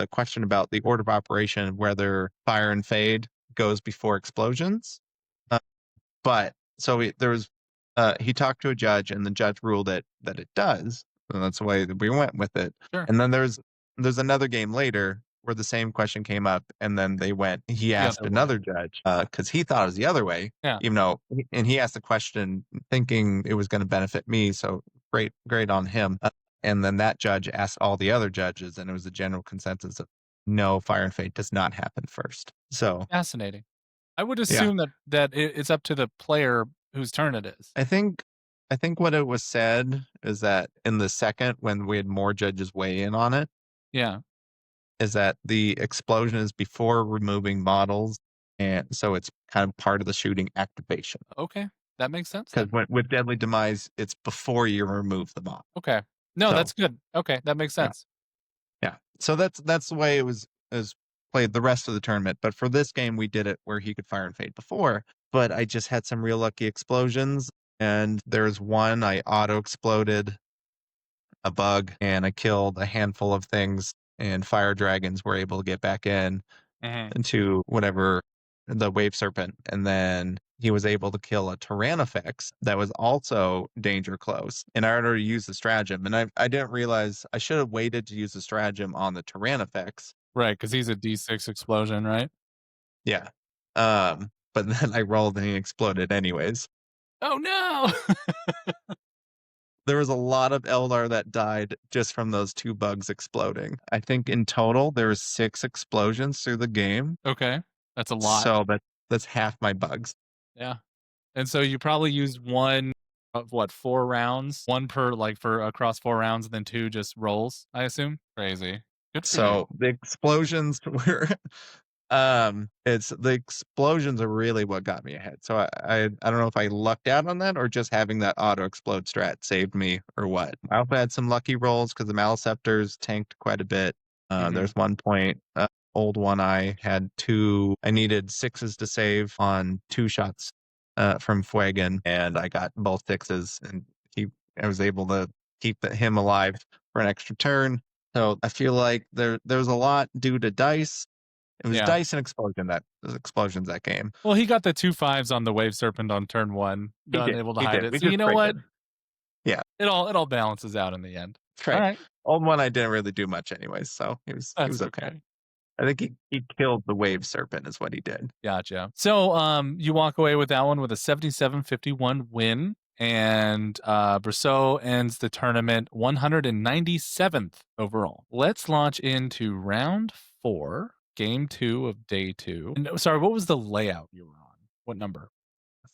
question about the order of operation, whether Fire and Fade goes before explosions. But so he talked to a judge, and the judge ruled that it does. And that's the way that we went with it. Sure. And then there's another game later where the same question came up, and then he asked another judge because he thought it was the other way. Yeah. Even though, and he asked the question thinking it was going to benefit me. So great on him. And then that judge asked all the other judges, and it was a general consensus of no, Fire and Fate does not happen first. So Fascinating. I would assume that it's up to the player whose turn it is. I think what it was said is that in the second, when we had more judges weigh in on it, Yeah. is that the explosion is before removing models, and so it's kind of part of the shooting activation. Okay. That makes sense. Because with Deadly Demise, it's before you remove the model. Okay. No, So- that's good. Okay, that makes sense. Yeah. So that's the way it was played the rest of the tournament. But for this game, we did it where he could Fire and Fade before. But I just had some real lucky explosions. And there's one I auto exploded a bug, and I killed a handful of things, and Fire Dragons were able to get back into whatever the Wave Serpent, and then he was able to kill a Tyrannifex that was also danger close. And I already used the stratagem, and I didn't realize I should have waited to use the stratagem on the Tyrannifex. Right, because he's a D6 explosion, right? Yeah. But then I rolled and he exploded anyways. Oh no! There was a lot of Eldar that died just from those 2 bugs exploding. I think in total there was 6 explosions through the game. Okay, that's a lot. So that's half my bugs. Yeah. And so you probably used one of what, 4 rounds? One per like for across 4 rounds and then 2 just rolls, I assume? Crazy. Good for you. So the explosions were it's the explosions are really what got me ahead. So I don't know if I lucked out on that or just having that auto explode strat saved me or what. I also had some lucky rolls because the Maliceptors tanked quite a bit. There's one point, old one I had 2. I needed 6s to save on 2 shots from Fuegan, and I got both 6s, and I was able to keep him alive for an extra turn. So I feel like there was a lot due to dice. It was Yeah. dice and explosions that game. Well, he got the 2 5s on the Wave Serpent on turn 1, unable to hide it. We So you just know what? traded. Yeah. It all balances out in the end. That's right. All right. Old one I didn't really do much anyways, so he was okay. I think he killed the Wave Serpent is what he did. Gotcha. So you walk away with that one with a 77-51 win. And Brosseau ends the tournament 197th overall. Let's launch into round 4, game 2 of day 2. And, sorry, what was the layout you were on? What number?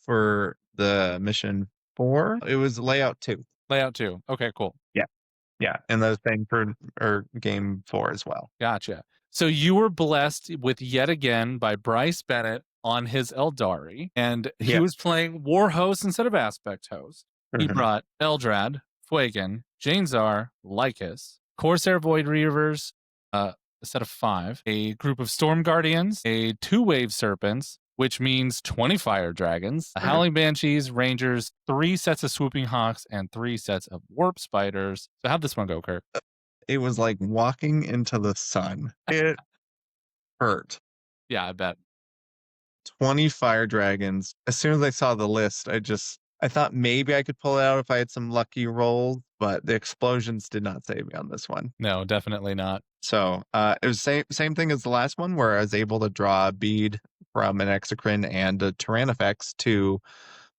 For the mission 4, it was layout 2. Layout 2. Okay, cool. Yeah, and the thing for game 4 as well. Gotcha. So you were blessed with yet again by Bryce Bennett on his Eldari, and he was playing War Host instead of Aspect Host. He brought Eldrad, Fuegan, Janezar, Lycus, Corsair Void Reavers, a set of 5, a group of Storm Guardians, a 2 Wave Serpents, which means 20 Fire Dragons, Howling Banshees, Rangers, 3 sets of Swooping Hawks, and 3 sets of Warp Spiders. So how'd this one go, Kirk? It was like walking into the sun. It hurt. Yeah, I bet. 20 Fire Dragons. As soon as I saw the list, I thought maybe I could pull it out if I had some lucky rolls, but the explosions did not save me on this one. No, definitely not. So it was same thing as the last one, where I was able to draw a bead from an Exocrine and a Tyrannifex to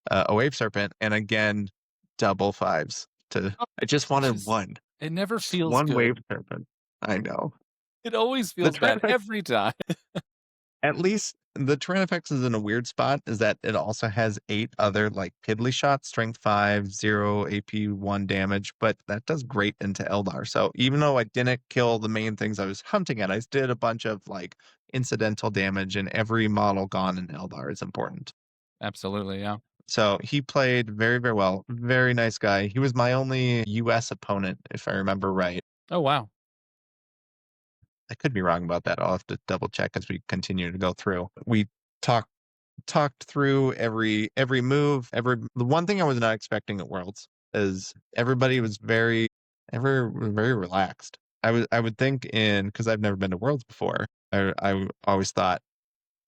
a Wave Serpent, and again, double 5s. I just wanted one. It never feels one good. Wave Serpent. I know. It always feels bad every time. At least the Tyrannifex is in a weird spot, is that it also has 8 other like piddly shots, strength 5, 0 AP 1 damage, but that does great into Eldar. So even though I didn't kill the main things I was hunting at, I did a bunch of like incidental damage, and every model gone in Eldar is important. Absolutely, yeah. So he played very, very well. Very nice guy. He was my only US opponent, if I remember right. Oh, wow. I could be wrong about that. I'll have to double check as we continue to go through. We talked through every move. The one thing I was not expecting at Worlds is everybody was very relaxed. I would think because I've never been to Worlds before. I always thought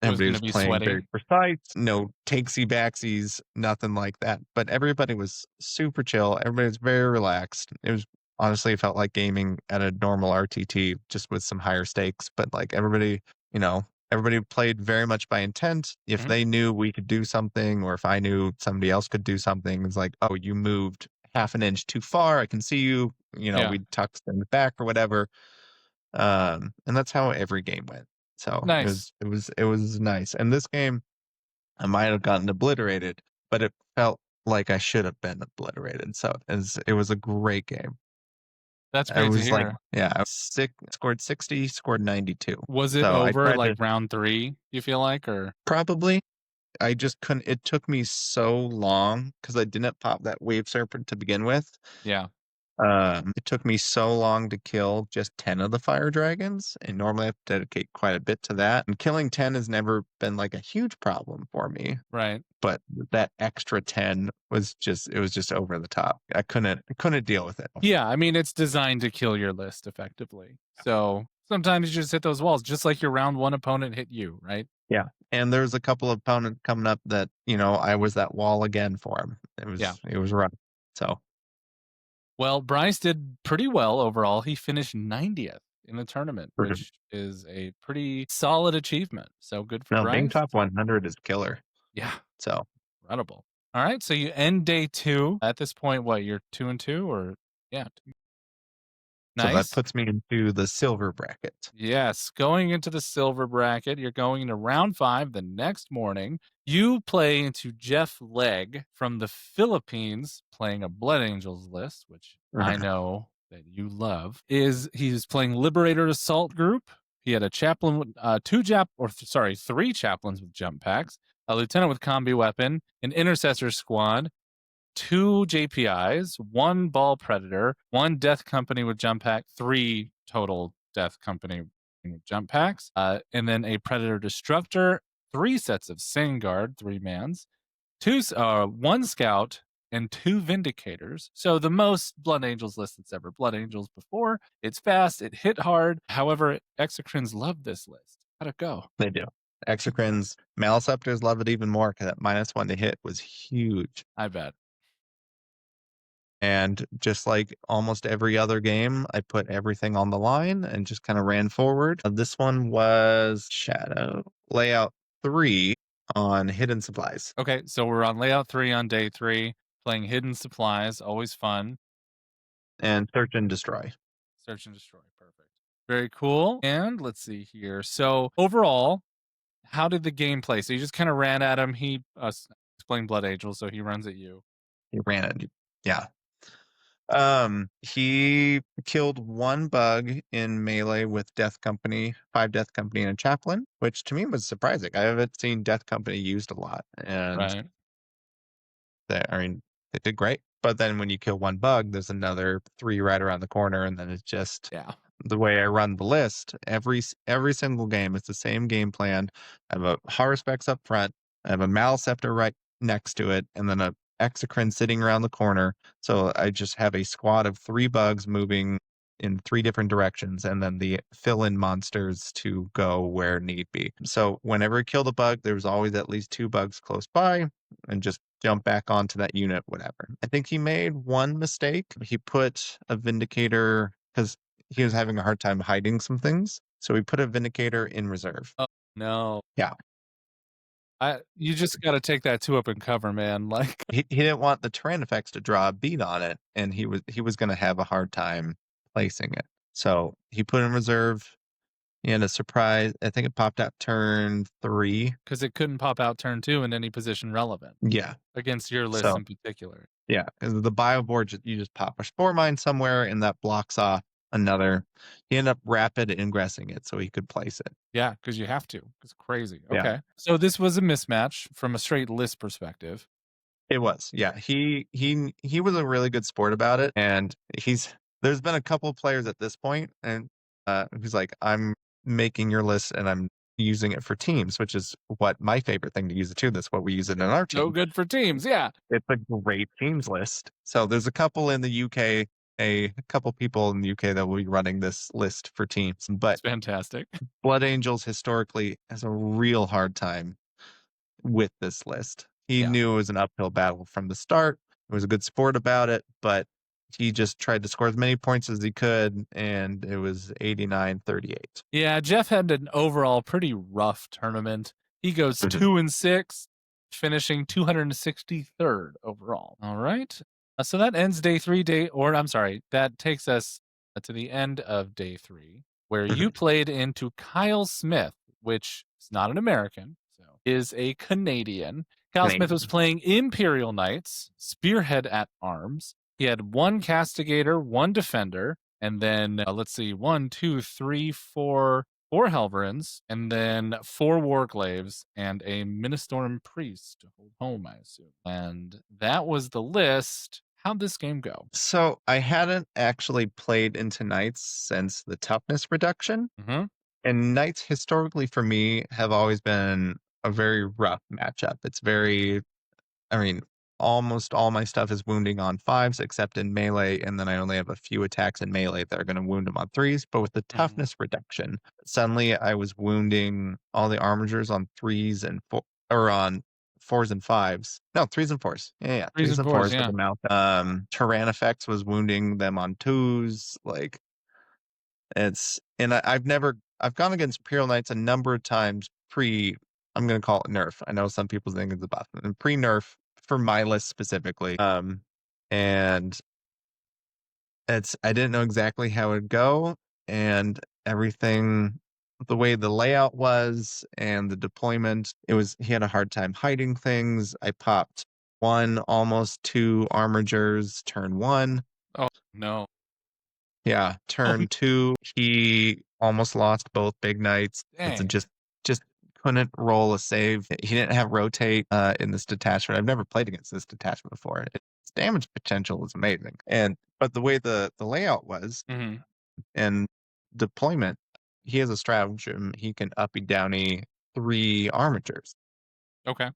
everybody was playing sweaty. very precise, no takesy backsies, nothing like that. But everybody was super chill. Everybody was very relaxed. Honestly, it felt like gaming at a normal RTT, just with some higher stakes. But like everybody played very much by intent. If they knew we could do something, or if I knew somebody else could do something, it's like, oh, you moved half an inch too far. I can see you. We'd tuck things back or whatever. And that's how every game went. So nice. It was nice. And this game, I might have gotten obliterated, but it felt like I should have been obliterated. So it was a great game. That's great to hear. I was scored 60, scored 92. Was it over like round 3, you feel like, or? Probably. I just couldn't. It took me so long because I didn't pop that Wave Serpent to begin with. Yeah. It took me so long to kill just 10 of the Fire Dragons, and normally I have to dedicate quite a bit to that. And killing 10 has never been like a huge problem for me. Right. But that extra 10 was just over the top. I couldn't deal with it. Yeah, I mean, it's designed to kill your list effectively. So sometimes you just hit those walls, just like your round 1 opponent hit you, right? Yeah. And there's a couple of opponents coming up that, I was that wall again for him. It was rough. So. Well, Bryce did pretty well overall. He finished 90th in the tournament, which is a pretty solid achievement. So good for Bryce. Being top 100 is killer. Yeah. So incredible. All right, so you end day 2. At this point, what, you're 2 and 2 or yeah, So that nice. puts me into the silver bracket. Yes, going into the silver bracket, you're going into round 5 the next morning. You play into Jeff Legg from the Philippines, playing a Blood Angels list, which I know that you love. He's playing Liberator Assault Group. He had a chaplain with 3 chaplains with jump packs, a lieutenant with combi weapon, an intercessor squad, 2 JPIs, 1 ball predator, 1 death company with jump pack, 3 total death company with jump packs, and then a predator destructor, 3 sets of Sangard, 3 mans, 1 scout, and 2 vindicators. So the most Blood Angels list that's ever Blood Angels before. It's fast, it hit hard. However, Exocrines love this list. How'd it go? They do. Exocrines, Maliceptors love it even more because that -1 to hit was huge. I bet. And just like almost every other game, I put everything on the line and just kind of ran forward. This one was Shadow Layout 3 on Hidden Supplies. Okay, so we're on Layout 3 on day 3, playing Hidden Supplies, always fun. And Search and Destroy. Search and Destroy, perfect. Very cool. And let's see here. So overall, how did the game play? So you just kind of ran at him. He playing Blood Angel, so he runs at you. He ran it. Yeah. He killed 1 bug in melee with Death Company, 5 Death Company and a Chaplain, which to me was surprising. I haven't seen Death Company used a lot, and they did great. But then when you kill 1 bug, there's another 3 right around the corner, and then it's just the way I run the list. Every single game, it's the same game plan. I have a Haruspex up front. I have a Maliceptor right next to it, and then a Exocrine sitting around the corner. So I just have a squad of 3 bugs moving in 3 different directions, and then the fill-in monsters to go where need be. So whenever I killed a bug, there was always at least 2 bugs close by, and just jump back onto that unit, whatever. I think he made 1 mistake. He put a Vindicator, because he was having a hard time hiding some things. So we put a Vindicator in reserve. Oh, no. Yeah. You just got to take that 2 up and cover, man. Like he didn't want the terrain effects to draw a beat on it, and he was going to have a hard time placing it. So he put in reserve. He had a surprise. I think it popped out turn 3 because it couldn't pop out turn 2 in any position relevant. Yeah, against your list in particular. Yeah, because the bio board, you just pop a spore mine somewhere, and that blocks off another. He ended up rapid ingressing it so he could place it. Yeah, because you have to. It's crazy. Yeah. Okay. So this was a mismatch from a straight list perspective. It was. Yeah. He was a really good sport about it. And there's been a couple of players at this point, and he's like, I'm making your list and I'm using it for teams, which is what my favorite thing to use it to. That's what we use it in our team. So good for teams. Yeah. It's a great teams list. So there's a couple in the UK, a couple people in the UK that will be running this list for teams. But it's fantastic. Blood Angels historically has a real hard time with this list. He knew it was an uphill battle from the start. It was a good sport about it, but he just tried to score as many points as he could, and it was 89-38. Yeah, Jeff had an overall pretty rough tournament. He goes 2-6, finishing 263rd overall. All right. So that ends day 3, that takes us to the end of day 3, where you played into Kyle Smith, which is not an American, so is a Canadian. Kyle Smith was playing Imperial Knights, Spearhead at Arms. He had 1 Castigator, 1 Defender, and then, 4 Helverins, and then 4 Warglaves, and a Ministorum Priest to hold home, I assume. And that was the list. How'd this game go? So I hadn't actually played into Knights since the toughness reduction. Mm-hmm. And Knights historically for me have always been a very rough matchup. It's almost all my stuff is wounding on 5s except in melee, and then I only have a few attacks in melee that are going to wound them on 3s. But with the toughness reduction, suddenly I was wounding all the armigers on 3s and 4, or on 4s and 5s. No, 3s and 4s. Yeah, 3s and 4s with the mouth. Terrain effects was wounding them on 2s. Like I've gone against Imperial Knights a number of times I'm going to call it nerf. I know some people think it's a buff. And pre-nerf for my list specifically. And I didn't know exactly how it'd go, and everything, the way the layout was and the deployment, he had a hard time hiding things. I popped almost two armigers turn one. Oh, no. Yeah, turn two, he almost lost both big knights. It's Dang. just couldn't roll a save. He didn't have rotate in this detachment. I've never played against this detachment before. Its damage potential is amazing, but the way the layout was and deployment, he has a stratagem. He can uppy downy 3 armatures. Okay.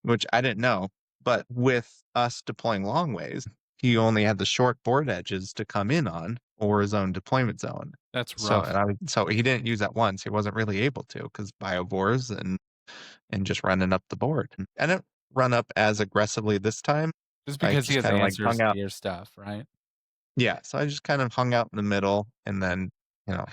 Which I didn't know, but with us deploying long ways, he only had the short board edges to come in on or his own deployment zone. That's rough. So he didn't use that once. He wasn't really able to because biovores and just running up the board. I didn't run up as aggressively this time. Just I because he has kinda, answers hung to out. your stuff, right? Yeah, so I just kind of hung out in the middle, and then,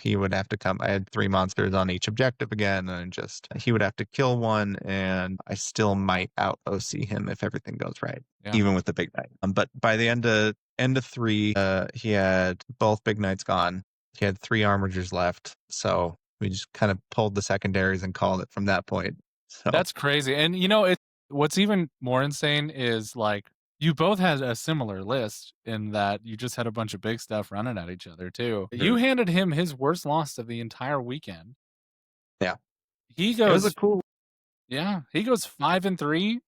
he would have to come. I had 3 monsters on each objective again, and he would have to kill one, and I still might out OC him if everything goes right, Yeah. even with the big knight. But by the end of 3, he had both big knights gone. He had 3 armigers left, so we just kind of pulled the secondaries and called it from that point. So That's crazy. And what's even more insane is like you both had a similar list in that you just had a bunch of big stuff running at each other too. You handed him his worst loss of the entire weekend. Yeah. He it was goes a cool. Yeah, he goes 5-3,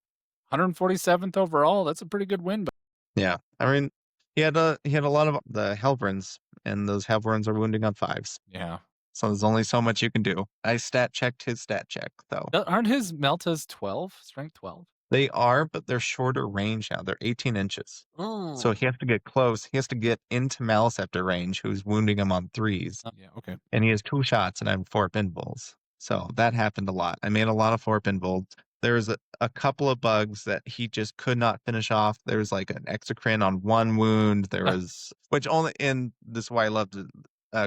147th overall. That's a pretty good win. Yeah, I mean, he had a lot of the Helverins, and those Helverins are wounding on 5s. Yeah. So there's only so much you can do. I stat checked his stat check, though. Aren't his Meltas 12? Strength 12? They are, but they're shorter range now. They're 18 inches. Oh. So he has to get close. He has to get into Maliceptor range, who's wounding him on 3s. Yeah, okay. And he has 2 shots, and I have 4 pinballs. So that happened a lot. I made a lot of 4 pinballs. There was a couple of bugs that he just could not finish off. There was like an exocrine on 1 wound. There was, which only in this is why I loved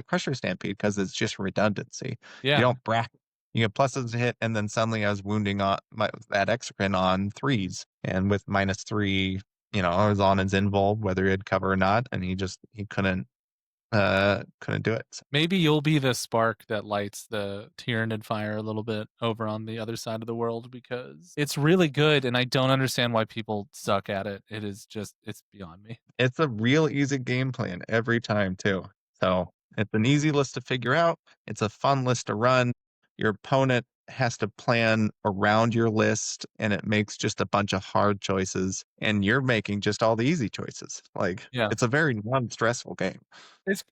Crusher Stampede, because it's just redundancy. Yeah. You don't bracket. You get pluses to hit, and then suddenly I was wounding on that exocrine on 3s, and with -3, I was on his invul, whether he had cover or not, and he couldn't do it. Maybe you'll be the spark that lights the Tyranid fire a little bit over on the other side of the world, because it's really good, and I don't understand why people suck at it. It's beyond me. It's a real easy game plan every time too. So it's an easy list to figure out. It's a fun list to run. Your opponent has to plan around your list, and it makes just a bunch of hard choices, and you're making just all the easy choices. It's a very non-stressful game.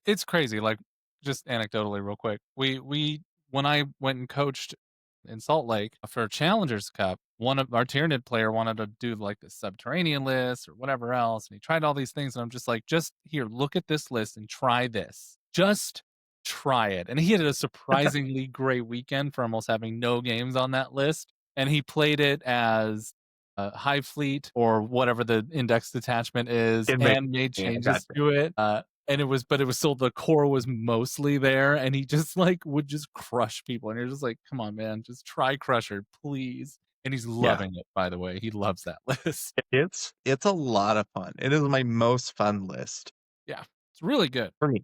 It's crazy. Like, just anecdotally real quick. When I went and coached in Salt Lake for Challengers Cup, one of our Tyranid player wanted to do like the subterranean list or whatever else, and he tried all these things, and I'm just like, just here, look at this list and try this. Just try it. And he had a surprisingly great weekend for almost having no games on that list. And he played it as Hive Fleet or whatever the index detachment is, and made changes to it. And it was still, the core was mostly there, and he just would just crush people. And you're just like, come on, man, just try Crusher, please. And he's loving it, by the way. He loves that list. It's a lot of fun. It is my most fun list. Yeah, it's really good. For me.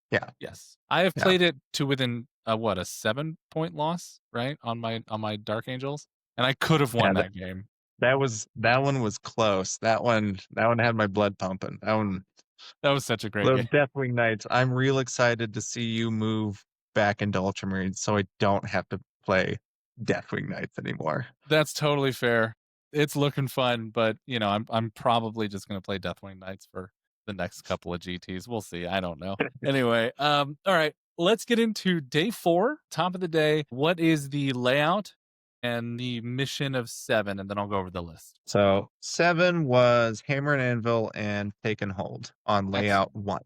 Yeah. Yes. I have played it to within a 7-point loss, right? On my Dark Angels. And I could have won that game. That one was close. That one had my blood pumping. That was such a great game. Deathwing Knights. I'm real excited to see you move back into Ultramarines so I don't have to play Deathwing Knights anymore. That's totally fair. It's looking fun, but I'm probably just gonna play Deathwing Knights for the next couple of GTs. We'll see. I don't know. Anyway, all right. Let's get into day 4, top of the day. What is the layout and the mission of 7? And then I'll go over the list. So 7 was Hammer and Anvil and Take and Hold on layout 1.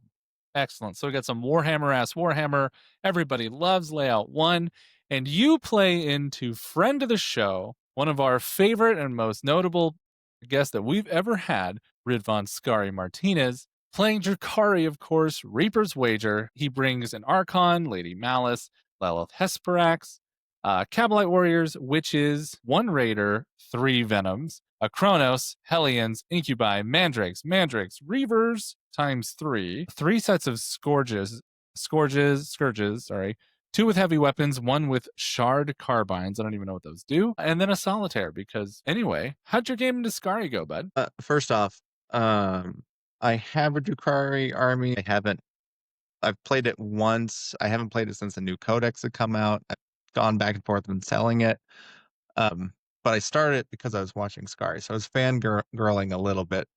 Excellent. So we got some Warhammer-ass Warhammer. Everybody loves layout 1. And you play into friend of the show, one of our favorite and most notable guests that we've ever had, Ridvan Scary Martinez. Playing Drakari, of course, Reaper's Wager. He brings an Archon, Lady Malice, Lilith Hesperax, Kabalite Warriors, Witches, 1 Raider, 3 Venoms, Chronos, Hellions, Incubi, Mandrakes, Reavers times 3, 3 sets of Scourges, sorry, 2 with heavy weapons, 1 with shard carbines. I don't even know what those do. And then a solitaire, because anyway, how'd your game in Discari go, bud? First off, I have a Drukhari army. I've played it once. I haven't played it since the new codex had come out. I've gone back and forth and selling it. But I started it because I was watching Scary. So I was fangirling a little bit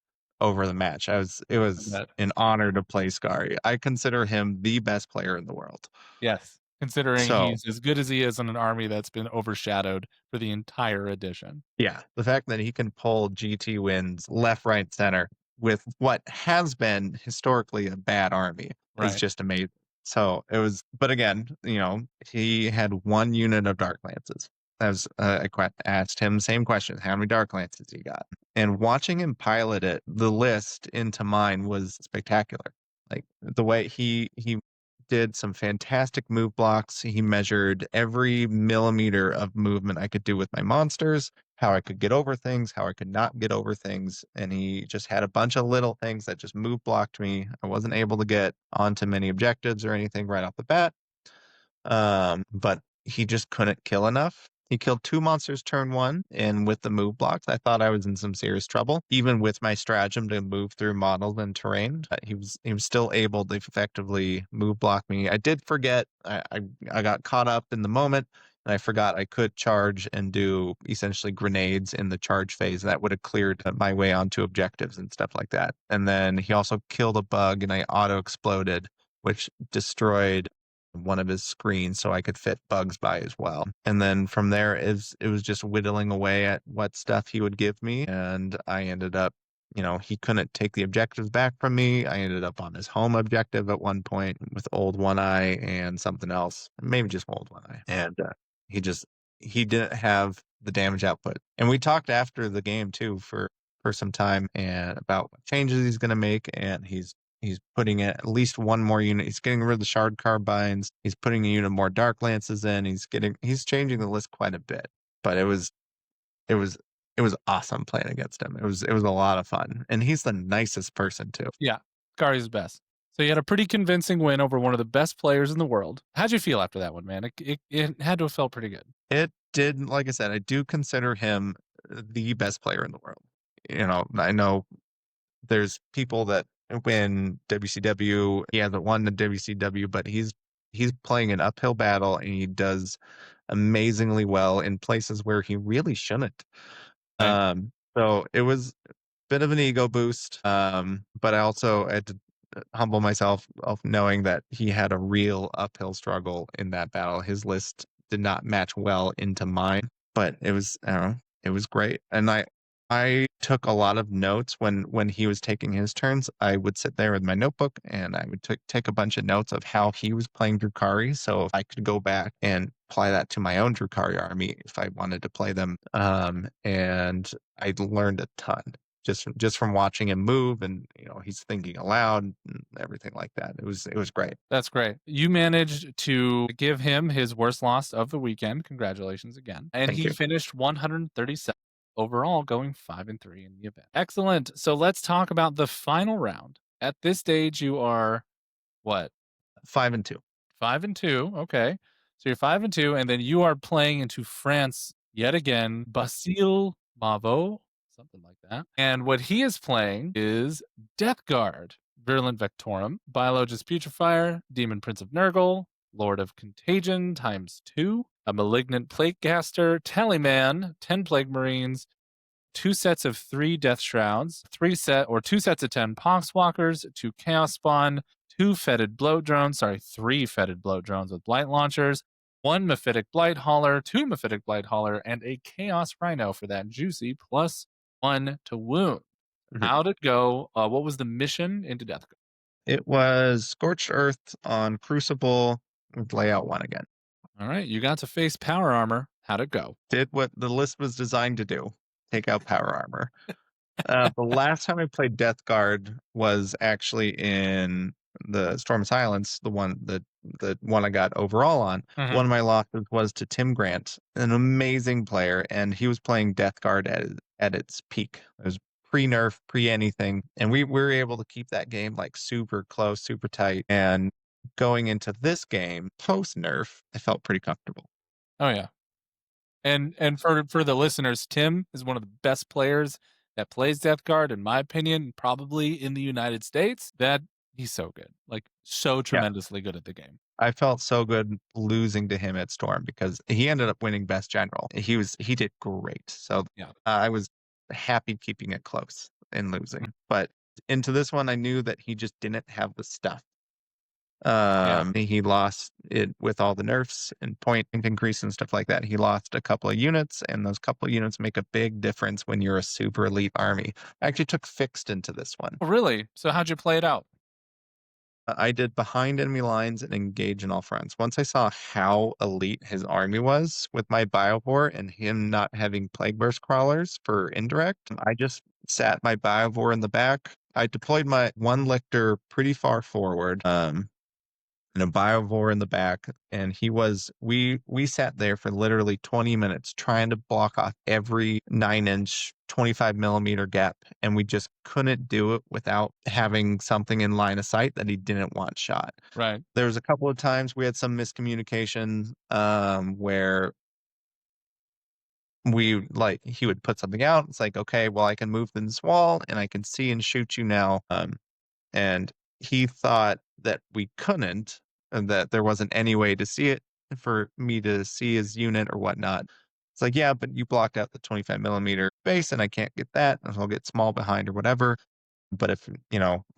over the match. It was an honor to play Scary. I consider him the best player in the world. Yes. Considering he's as good as he is in an army that's been overshadowed for the entire edition. Yeah. The fact that he can pull GT wins left, right, center with what has been historically a bad army is just amazing. So it was, but again, he had 1 unit of Dark Lances. As I asked him same question, how many Dark Lances he got? And watching him pilot it, the list into mine was spectacular. Like the way he did some fantastic move blocks. He measured every millimeter of movement I could do with my monsters, how I could get over things, how I could not get over things. And he just had a bunch of little things that just move blocked me. I wasn't able to get onto many objectives or anything right off the bat. But he just couldn't kill enough. He killed 2 monsters turn 1, and with the move blocks, I thought I was in some serious trouble. Even with my stratagem to move through models and terrain, he was still able to effectively move block me. I did forget. I got caught up in the moment, and I forgot I could charge and do essentially grenades in the charge phase. That would have cleared my way onto objectives and stuff like that. And then he also killed a bug, and I auto exploded, which destroyed one of his screens so I could fit bugs by as well. And then from there, it was just whittling away at what stuff he would give me. And I ended up, he couldn't take the objectives back from me. I ended up on his home objective at one point with Old One Eye and something else, maybe just Old One Eye. And he didn't have the damage output. And we talked after the game too for some time and about what changes he's going to make. And he's putting in at least 1 more unit. He's getting rid of the shard carbines. He's putting a unit more Dark Lances in. He's changing the list quite a bit. But it was awesome playing against him. It was a lot of fun. And he's the nicest person too. Yeah. Scari's the best. So you had a pretty convincing win over one of the best players in the world. How'd you feel after that one, man? It had to have felt pretty good. It did. Like I said, I do consider him the best player in the world. I know there's people that win WCW. He hasn't won the WCW, but he's playing an uphill battle, and he does amazingly well in places where he really shouldn't. Right. So it was a bit of an ego boost, but I also had to humble myself of knowing that he had a real uphill struggle in that battle. His list did not match well into mine, but it was, it was great. And I took a lot of notes when he was taking his turns. I would sit there with my notebook and I would take a bunch of notes of how he was playing Drukhari. So if I could go back and apply that to my own Drukhari army if I wanted to play them. And I learned a ton just from watching him move, and he's thinking aloud and everything like that. It was great. That's great. You managed to give him his worst loss of the weekend. Congratulations again. And Thank he you. finished 137 overall, going 5-3 in the event. Excellent. So let's talk about the final round. At this stage, you are what? 5-2. 5-2. Okay. So you're 5-2, and then you are playing into France yet again. Basile Mavo, something like that. And what he is playing is Death Guard, Virulent Vectorum, Biologus Putrefier, Demon Prince of Nurgle, Lord of Contagion ×2, a Malignant Plaguecaster, Tallyman, 10 Plague Marines, 2 sets of 3 Death Shrouds, 2 sets of 10 Poxwalkers, 2 Chaos Spawn, 3 fetid bloat drones with Blight Launchers, 1 Mephitic Blight Hauler, 2 Mephitic Blight Hauler, and a Chaos Rhino for that juicy +1 to wound. Mhm. How'd it go? What was the mission into Death Guard? It was Scorched Earth on Crucible with layout 1 again. All right, you got to face power armor. How'd it go? Did what the list was designed to do. Take out power armor. The last time I played Death Guard was actually in the Storm of Silence, the one I got overall on. Mhm. One of my losses was to Tim Grant, an amazing player, and he was playing Death Guard at its peak. It was pre-nerf, pre-anything, and we were able to keep that game like super close, super tight. And going into this game post-nerf, I felt pretty comfortable. Oh yeah. And for the listeners, Tim is one of the best players that plays Death Guard, in my opinion, probably in the United States. That he's so good, like so Yeah. tremendously good at the game. I felt so good losing to him at Storm because he ended up winning Best General. He did great. So Yeah. I was happy keeping it close and losing. But into this one, I knew that he just didn't have the stuff. He lost it with all the nerfs and point increase and stuff like that. He lost a couple of units, and those couple of units make a big difference when you're a super elite army. I actually took fixed into this one. Oh, really? So how'd you play it out? I did behind enemy lines and engage in all fronts. Once I saw how elite his army was with my Biovore and him not having Plague Burst crawlers for indirect, I just sat my Biovore in the back. I deployed my one lictor pretty far forward, and a Biovore in the back, and we sat there for literally 20 minutes trying to block off every 9-inch 25 millimeter gap, and we just couldn't do it without having something in line of sight that he didn't want shot. Right. There was a couple of times we had some miscommunication, where he would put something out. It's like, okay, well, I can move this wall and I can see and shoot you now. And he thought that we couldn't, and that there wasn't any way to see it for me to see his unit or whatnot. It's like, yeah, but you blocked out the 25 millimeter base and I can't get that, and I'll get small behind or whatever. But if,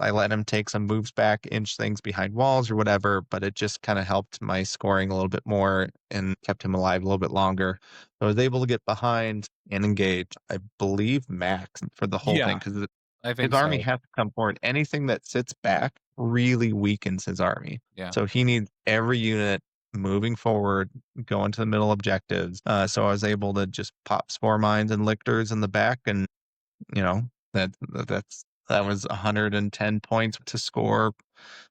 I let him take some moves back, inch things behind walls or whatever, but it just kind of helped my scoring a little bit more and kept him alive a little bit longer. So I was able to get behind and engage, I believe, max for the whole thing, because I think his army so. has to come forward. Anything that sits back really weakens his army. Yeah. So he needs every unit moving forward, going to the middle objectives. So I was able to just pop spore mines and lictors in the back, and that was 110 points to score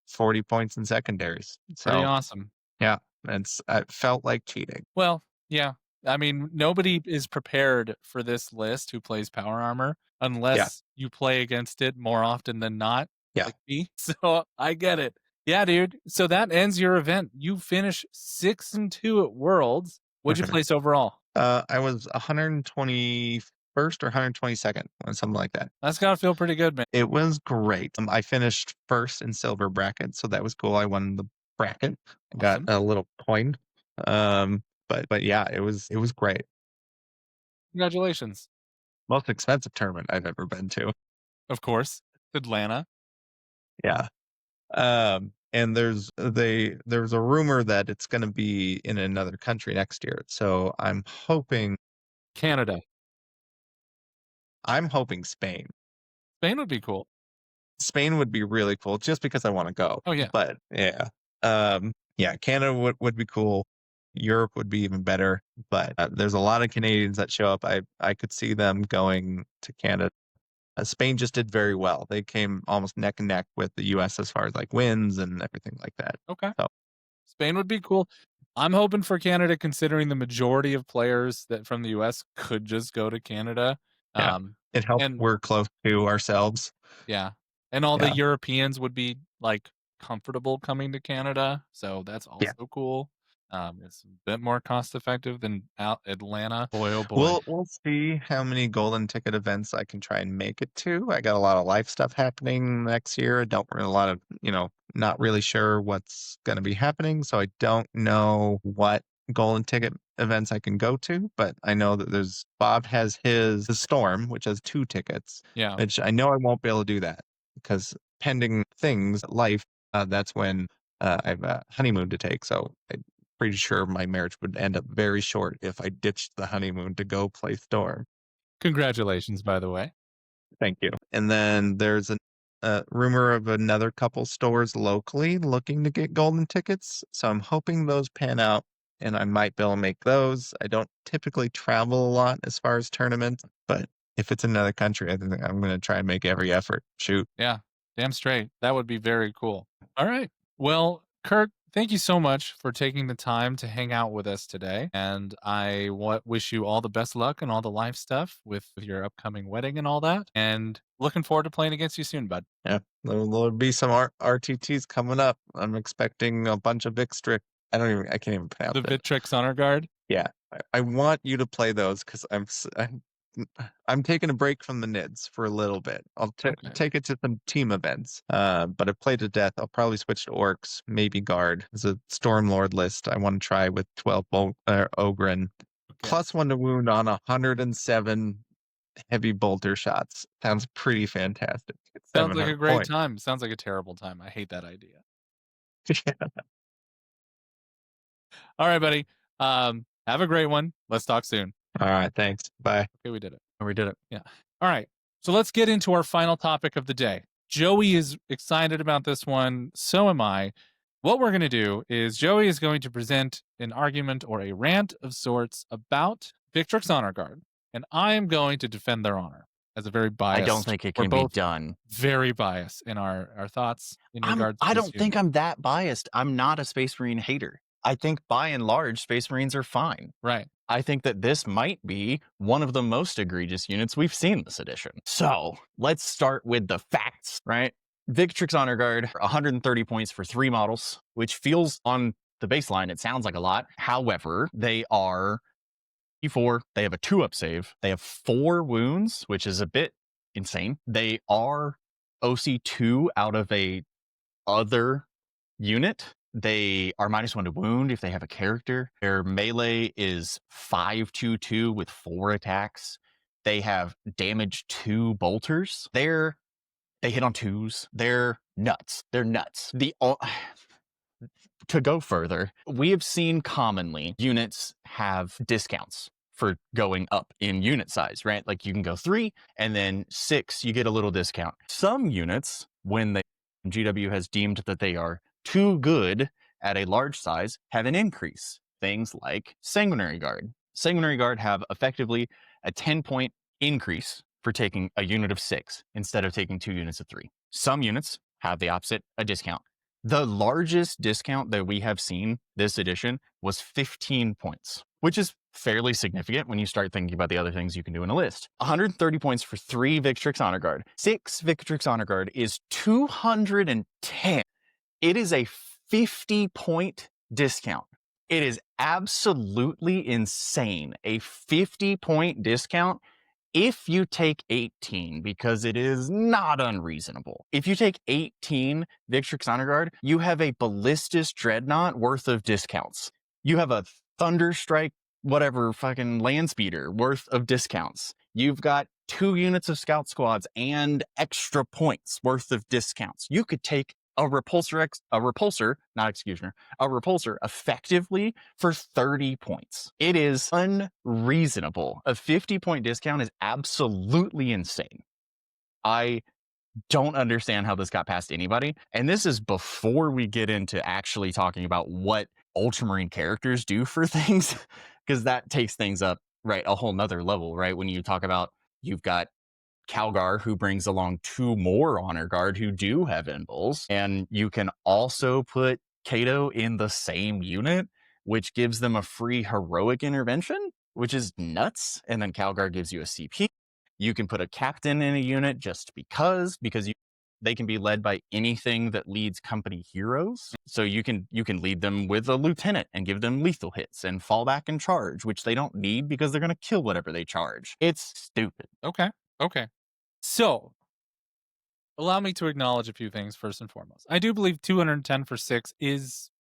40 points in secondaries. Pretty So awesome. yeah, it felt like cheating. Well, yeah. I mean, nobody is prepared for this list who plays power armor unless you play against it more often than not. Yeah. Like me. So I get it. Yeah, dude. So that ends your event. You finish 6-2 at Worlds. What'd you place overall? I was 121st or 122nd, something like that. That's gotta feel pretty good, man. It was great. I finished first in silver bracket, so that was cool. I won the bracket. I got a little coin. But yeah, it was great. Congratulations. Most expensive tournament I've ever been to. Of course. Atlanta. Yeah. And there's a rumor that it's going to be in another country next year. So I'm hoping Canada. I'm hoping Spain. Spain would be cool. Spain would be really cool just because I want to go. Oh yeah. But yeah. Yeah, Canada would be cool. Europe would be even better, but there's a lot of Canadians that show up. I could see them going to Canada. Spain just did very well. They came almost neck and neck with the US as far as like wins and everything like that. Okay. So Spain would be cool. I'm hoping for Canada, considering the majority of players that from the US could just go to Canada. yeah, it helps and we're close to ourselves. yeah. And all Yeah. the Europeans would be like comfortable coming to Canada. So that's also cool. It's a bit more cost effective than Atlanta. Boy, oh boy. We'll see how many golden ticket events I can try and make it to. I got a lot of life stuff happening next year. I don't really a lot of, not really sure what's going to be happening. So I don't know what golden ticket events I can go to, but I know that Bob has his Storm, which has 2 tickets. Yeah. Which I know I won't be able to do that because pending things, life, that's when I have a honeymoon to take. So pretty sure my marriage would end up very short if I ditched the honeymoon to go play Storm. Congratulations, by the way. Thank you. And then there's a rumor of another couple stores locally looking to get golden tickets. So I'm hoping those pan out and I might be able to make those. I don't typically travel a lot as far as tournaments, but if it's another country, I think I'm going to try and make every effort. Shoot. Yeah, damn straight. That would be very cool. All right. Well, Kirk, thank you so much for taking the time to hang out with us today. And I wish you all the best luck and all the life stuff with your upcoming wedding and all that. And looking forward to playing against you soon, bud. Yeah, there'll be some RTTs coming up. I'm expecting a bunch of Victric. I can't even pronounce The it. Victrix Honor Guard. Yeah, I want you to play those because I'm taking a break from the NIDS for a little bit. I'll take it to some team events. But I've played to death. I'll probably switch to Orcs, maybe Guard. There's a Stormlord list I want to try with 12 Ogren. Plus 1 to wound on 107 heavy bolter shots. Sounds pretty fantastic. Sounds like a great time. Sounds like a terrible time. I hate that idea. All right, buddy. Have a great one. Let's talk soon. All right. Thanks. Bye. Okay, we did it. We did it. Yeah. All right. So let's get into our final topic of the day. Joey is excited about this one. So am I. What we're going to do is Joey is going to present an argument or a rant of sorts about Victrix Honor Guard, and I am going to defend their honor as a very biased. I don't think it can be done. Very biased in our thoughts in regards to I don't think I'm that biased. I'm not a Space Marine hater. I think by and large, Space Marines are fine. Right. I think that this might be one of the most egregious units we've seen this edition. So let's start with the facts, right? Victrix Honor Guard, 130 points for 3 models, which feels on the baseline, it sounds like a lot. However, they are E4, they have a 2-up save, they have 4 wounds, which is a bit insane. They are OC2 out of a other unit. They are -1 to wound if they have a character. Their melee is 5/2/2 with 4 attacks. They have damage 2 bolters. They hit on 2s. They're nuts. They're nuts. To go further, we have seen commonly units have discounts for going up in unit size, right? Like you can go 3 and then 6, you get a little discount. Some units, when GW has deemed that they are too good at a large size, have an increase. Things like Sanguinary Guard. Sanguinary Guard have effectively a 10-point increase for taking a unit of 6 instead of taking 2 units of 3. Some units have the opposite, a discount. The largest discount that we have seen this edition was 15 points, which is fairly significant when you start thinking about the other things you can do in a list. 130 points for 3 Victrix Honor Guard. 6 Victrix Honor Guard is 210. It is a 50-point discount. It is absolutely insane. A 50-point discount if you take 18, because it is not unreasonable. If you take 18 Victrix Honor Guard, you have a Ballistus Dreadnought worth of discounts. You have a Thunderstrike, whatever, fucking land speeder worth of discounts. You've got 2 units of Scout Squads and extra points worth of discounts. You could take a repulsor effectively for 30 points. It is unreasonable. A 50-point discount is absolutely insane. I don't understand how this got past anybody. And this is before we get into actually talking about what Ultramarine characters do for things, because that takes things up, right, a whole nother level, right? When you talk about, you've got Calgar, who brings along 2 more Honor Guard who do have Invulns, and you can also put Kato in the same unit, which gives them a free heroic intervention, which is nuts. And then Calgar gives you a CP. You can put a captain in a unit just because they can be led by anything that leads company heroes. So you can lead them with a lieutenant and give them lethal hits and fall back and charge, which they don't need because they're going to kill whatever they charge. It's stupid. Okay. So, allow me to acknowledge a few things first and foremost. I do believe 210 for 6 is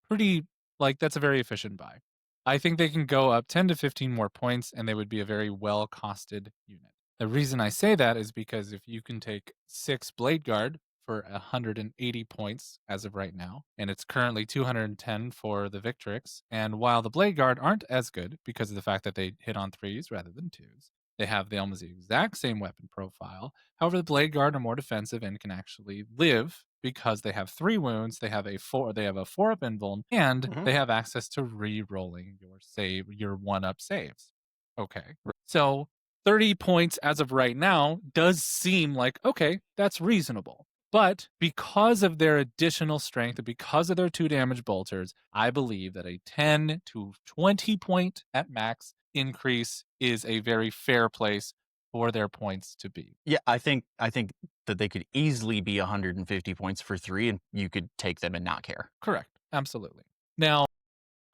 pretty, that's a very efficient buy. I think they can go up 10 to 15 more points and they would be a very well-costed unit. The reason I say that is because if you can take 6 Blade Guard for 180 points as of right now, and it's currently 210 for the Victrix, and while the Blade Guard aren't as good because of the fact that they hit on 3s rather than 2s, they have almost the exact same weapon profile. However, the Blade Guard are more defensive and can actually live because they have 3 wounds, they have a 4-up invuln, and they have access to re-rolling your 1-up saves. Okay. So 30 points as of right now does seem like, okay, that's reasonable. But because of their additional strength and because of their 2 damage bolters, I believe that a 10 to 20 point at max increase is a very fair place for their points to be. Yeah, I think that they could easily be 150 points for 3 and you could take them and not care. Correct. Absolutely. Now,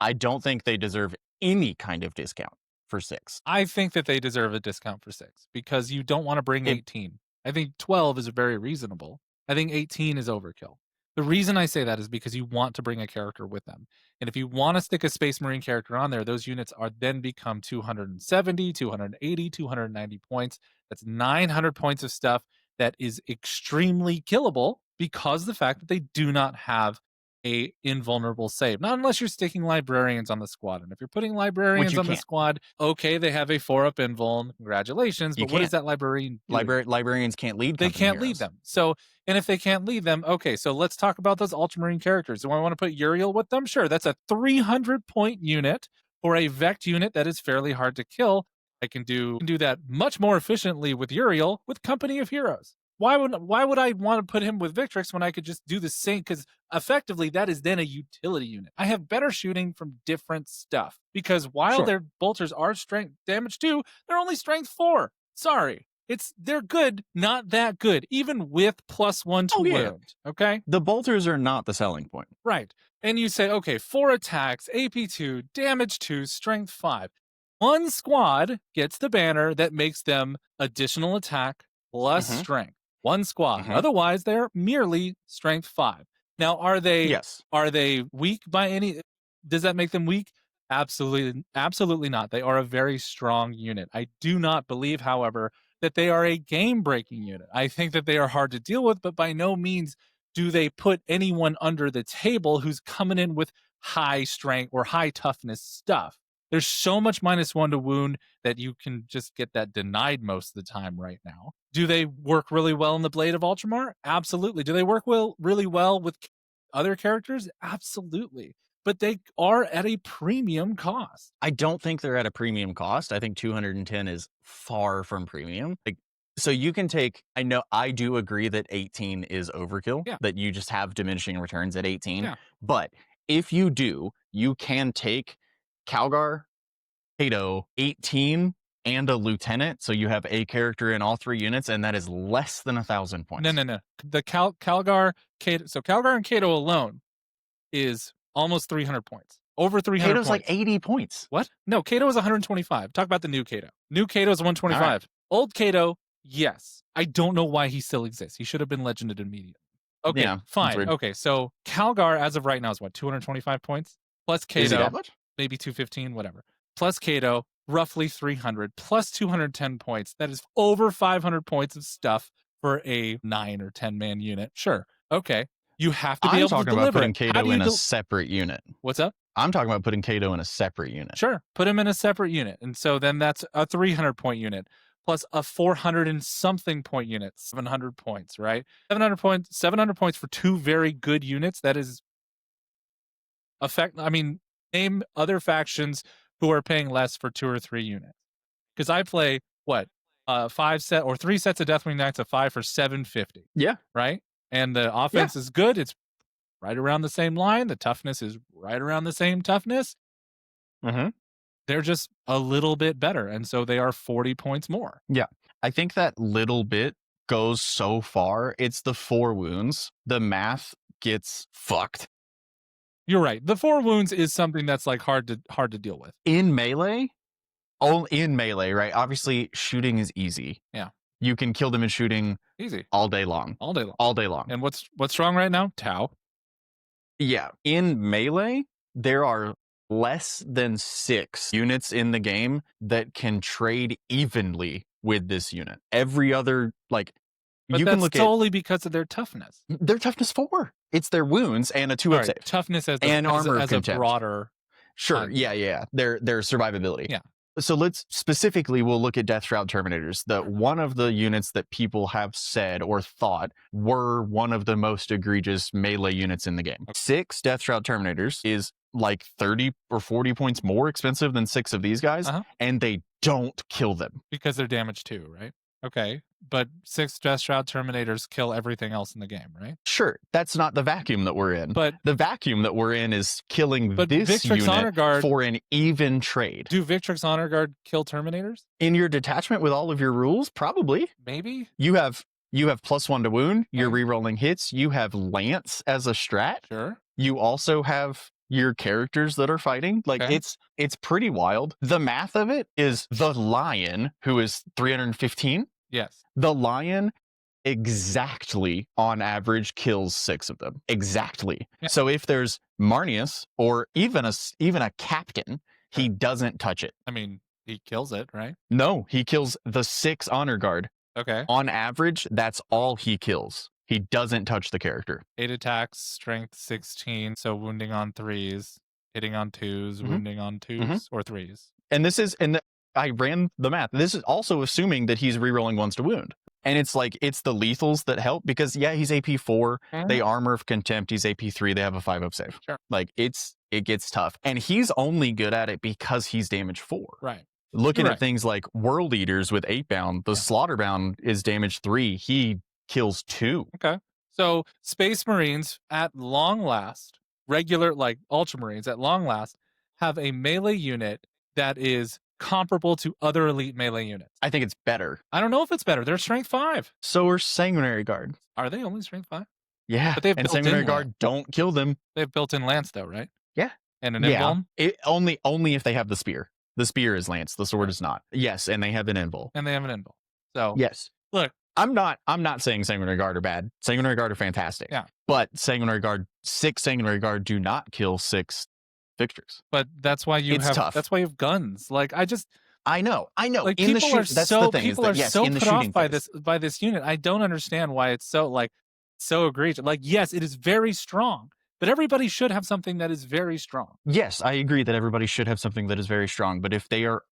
I don't think they deserve any kind of discount for 6. I think that they deserve a discount for 6 because you don't want to bring 18. I think 12 is very reasonable. I think 18 is overkill. The reason I say that is because you want to bring a character with them. And if you want to stick a Space Marine character on there, those units are then become 270, 280, 290 points. That's 900 points of stuff that is extremely killable because of the fact that they do not have a invulnerable save. Not unless you're sticking librarians on the squad. And if you're putting librarians on the squad, okay, they have a 4-up invuln. Congratulations. But what is that librarian doing? Librarians can't lead. They can't lead them. So, and if they can't lead them, okay, so let's talk about those Ultramarine characters. Do I want to put Uriel with them? Sure, that's a 300 point unit for a Vect unit that is fairly hard to kill. I can do that much more efficiently with Uriel with Company of Heroes. Why would I want to put him with Victrix when I could just do the same? Because effectively, that is then a utility unit. I have better shooting from different stuff. Because while their bolters are strength damage 2, they're only strength 4. Sorry. They're good, not that good, even with +1 to wound. Okay? The bolters are not the selling point. Right. And you say, okay, 4 attacks, AP 2, damage 2, strength 5. One squad gets the banner that makes them additional attack plus strength. One squad. Otherwise, they're merely strength 5. Now, are they weak by any? Does that make them weak? Absolutely not. They are a very strong unit. I do not believe, however, that they are a game-breaking unit. I think that they are hard to deal with, but by no means do they put anyone under the table who's coming in with high strength or high toughness stuff. There's so much -1 to wound that you can just get that denied most of the time right now. Do they work really well in the Blade of Ultramar? Absolutely. Do they work really well with other characters? Absolutely. But they are at a premium cost. I don't think they're at a premium cost. I think 210 is far from premium. So you can take, I do agree that 18 is overkill, that you just have diminishing returns at 18. Yeah. But if you do, you can take Calgar, Kato, 18, and a lieutenant, so you have a character in all 3 units, and that is less than 1,000 points. No. The Calgar, Kato, so Calgar and Kato alone is almost 300 points. Over 300 Kato's points. like 80 points. What? No, Kato is 125. Talk about the new Kato. New Kato is 125. Right. Old Kato, yes. I don't know why he still exists. He should have been legended immediately. Okay, fine. Okay, so Calgar, as of right now, is what, 225 points? Plus Kato. Is he that much? Maybe 215, whatever. Plus Kato, roughly 300, plus 210 points. That is over 500 points of stuff for a 9 or 10 man unit. Sure. Okay. You have to be able to deliver. I'm talking about putting Kato in a separate unit. What's up? I'm talking about putting Kato in a separate unit. Sure. Put him in a separate unit. And so then that's a 300 point unit plus a 400 and something point unit, 700 points, right? 700 points for 2 very good units. That is name other factions who are paying less for 2 or 3 units. Because I play, 3 sets of Deathwing Knights of 5 for 750. Yeah. Right? And the offense is good. It's right around the same line. The toughness is right around the same toughness. They're just a little bit better. And so they are 40 points more. Yeah. I think that little bit goes so far. It's the 4 wounds. The math gets fucked. You're right. The 4 wounds is something that's like hard to deal with. In melee, right? Obviously, shooting is easy. Yeah. You can kill them in shooting easy all day long. All day long. And what's strong right now? Tau. Yeah. In melee, there are less than 6 units in the game that can trade evenly with this unit. Every other, but you can look solely because of their toughness. Their toughness 4. It's their wounds and a 2-up save. Toughness as armor as a broader. Sure. Yeah. Their survivability. Yeah. So we'll look at Death Shroud Terminators. One of the units that people have said or thought were one of the most egregious melee units in the game. 6 Death Shroud Terminators is like 30 or 40 points more expensive than 6 of these guys, and they don't kill them. Because they're damage 2, right? Okay, but 6 Death Shroud Terminators kill everything else in the game, right? Sure, that's not the vacuum that we're in. But the vacuum that we're in is killing But this Victrix Honor unit Guard, for an even trade. do Victrix Honor Guard kill Terminators? In your detachment with all of your rules, probably. Maybe. You have +1 to wound. You're Right. rerolling hits. You have Lance as a strat. Sure. You also have your characters that are fighting. Like Okay. it's pretty wild. The math of it is the Lion, who is 315. Yes. The Lion exactly on average kills 6 of them. Exactly. Yeah. So if there's Marnius or even a captain, he doesn't touch it. I mean, he kills it, right? No, he kills the 6 honor guard. Okay. On average, that's all he kills. He doesn't touch the character. 8 attacks, strength 16, so wounding on 3s, hitting on 2s, wounding on 2s or 3s. And I ran the math. This is also assuming that he's rerolling 1s to wound. And it's like, it's the lethals that help because, yeah, he's AP 4. They armor of contempt. He's AP 3. They have a 5-up save. Sure. Like, it gets tough. And he's only good at it because he's damage 4. Right. Looking You're at things like World Eaters with 8-bound, the Slaughterbound is damage 3. He kills 2. Okay. So Space Marines at long last, regular like Ultramarines at long last, have a melee unit that is comparable to other elite melee units. I think it's better. I don't know if it's better. They're strength 5. So are Sanguinary Guard. Are they only strength 5? Yeah. But they have and built-in Sanguinary Guard lance. don't kill them. They have built-in lance though, right? Yeah. And an emblem? Only if they have the spear. The spear is lance. The sword is not. Yes, and they have an invul. And they have an emblem. So Yes. look, I'm not saying Sanguinary Guard are bad. Sanguinary Guard are fantastic. Yeah. But Sanguinary Guard, 6 Sanguinary Guard do not kill 6 Victrix. but that's why you It's have tough. that's why you have guns. Like I know. like in the people are that's so the thing. people is are that, yes, so in the put off shooting by phase. this unit. I don't understand why it's so egregious. Like, yes, it is very strong, but everybody should have something that is very strong. Yes, I agree that everybody should have something that is very strong, but if they are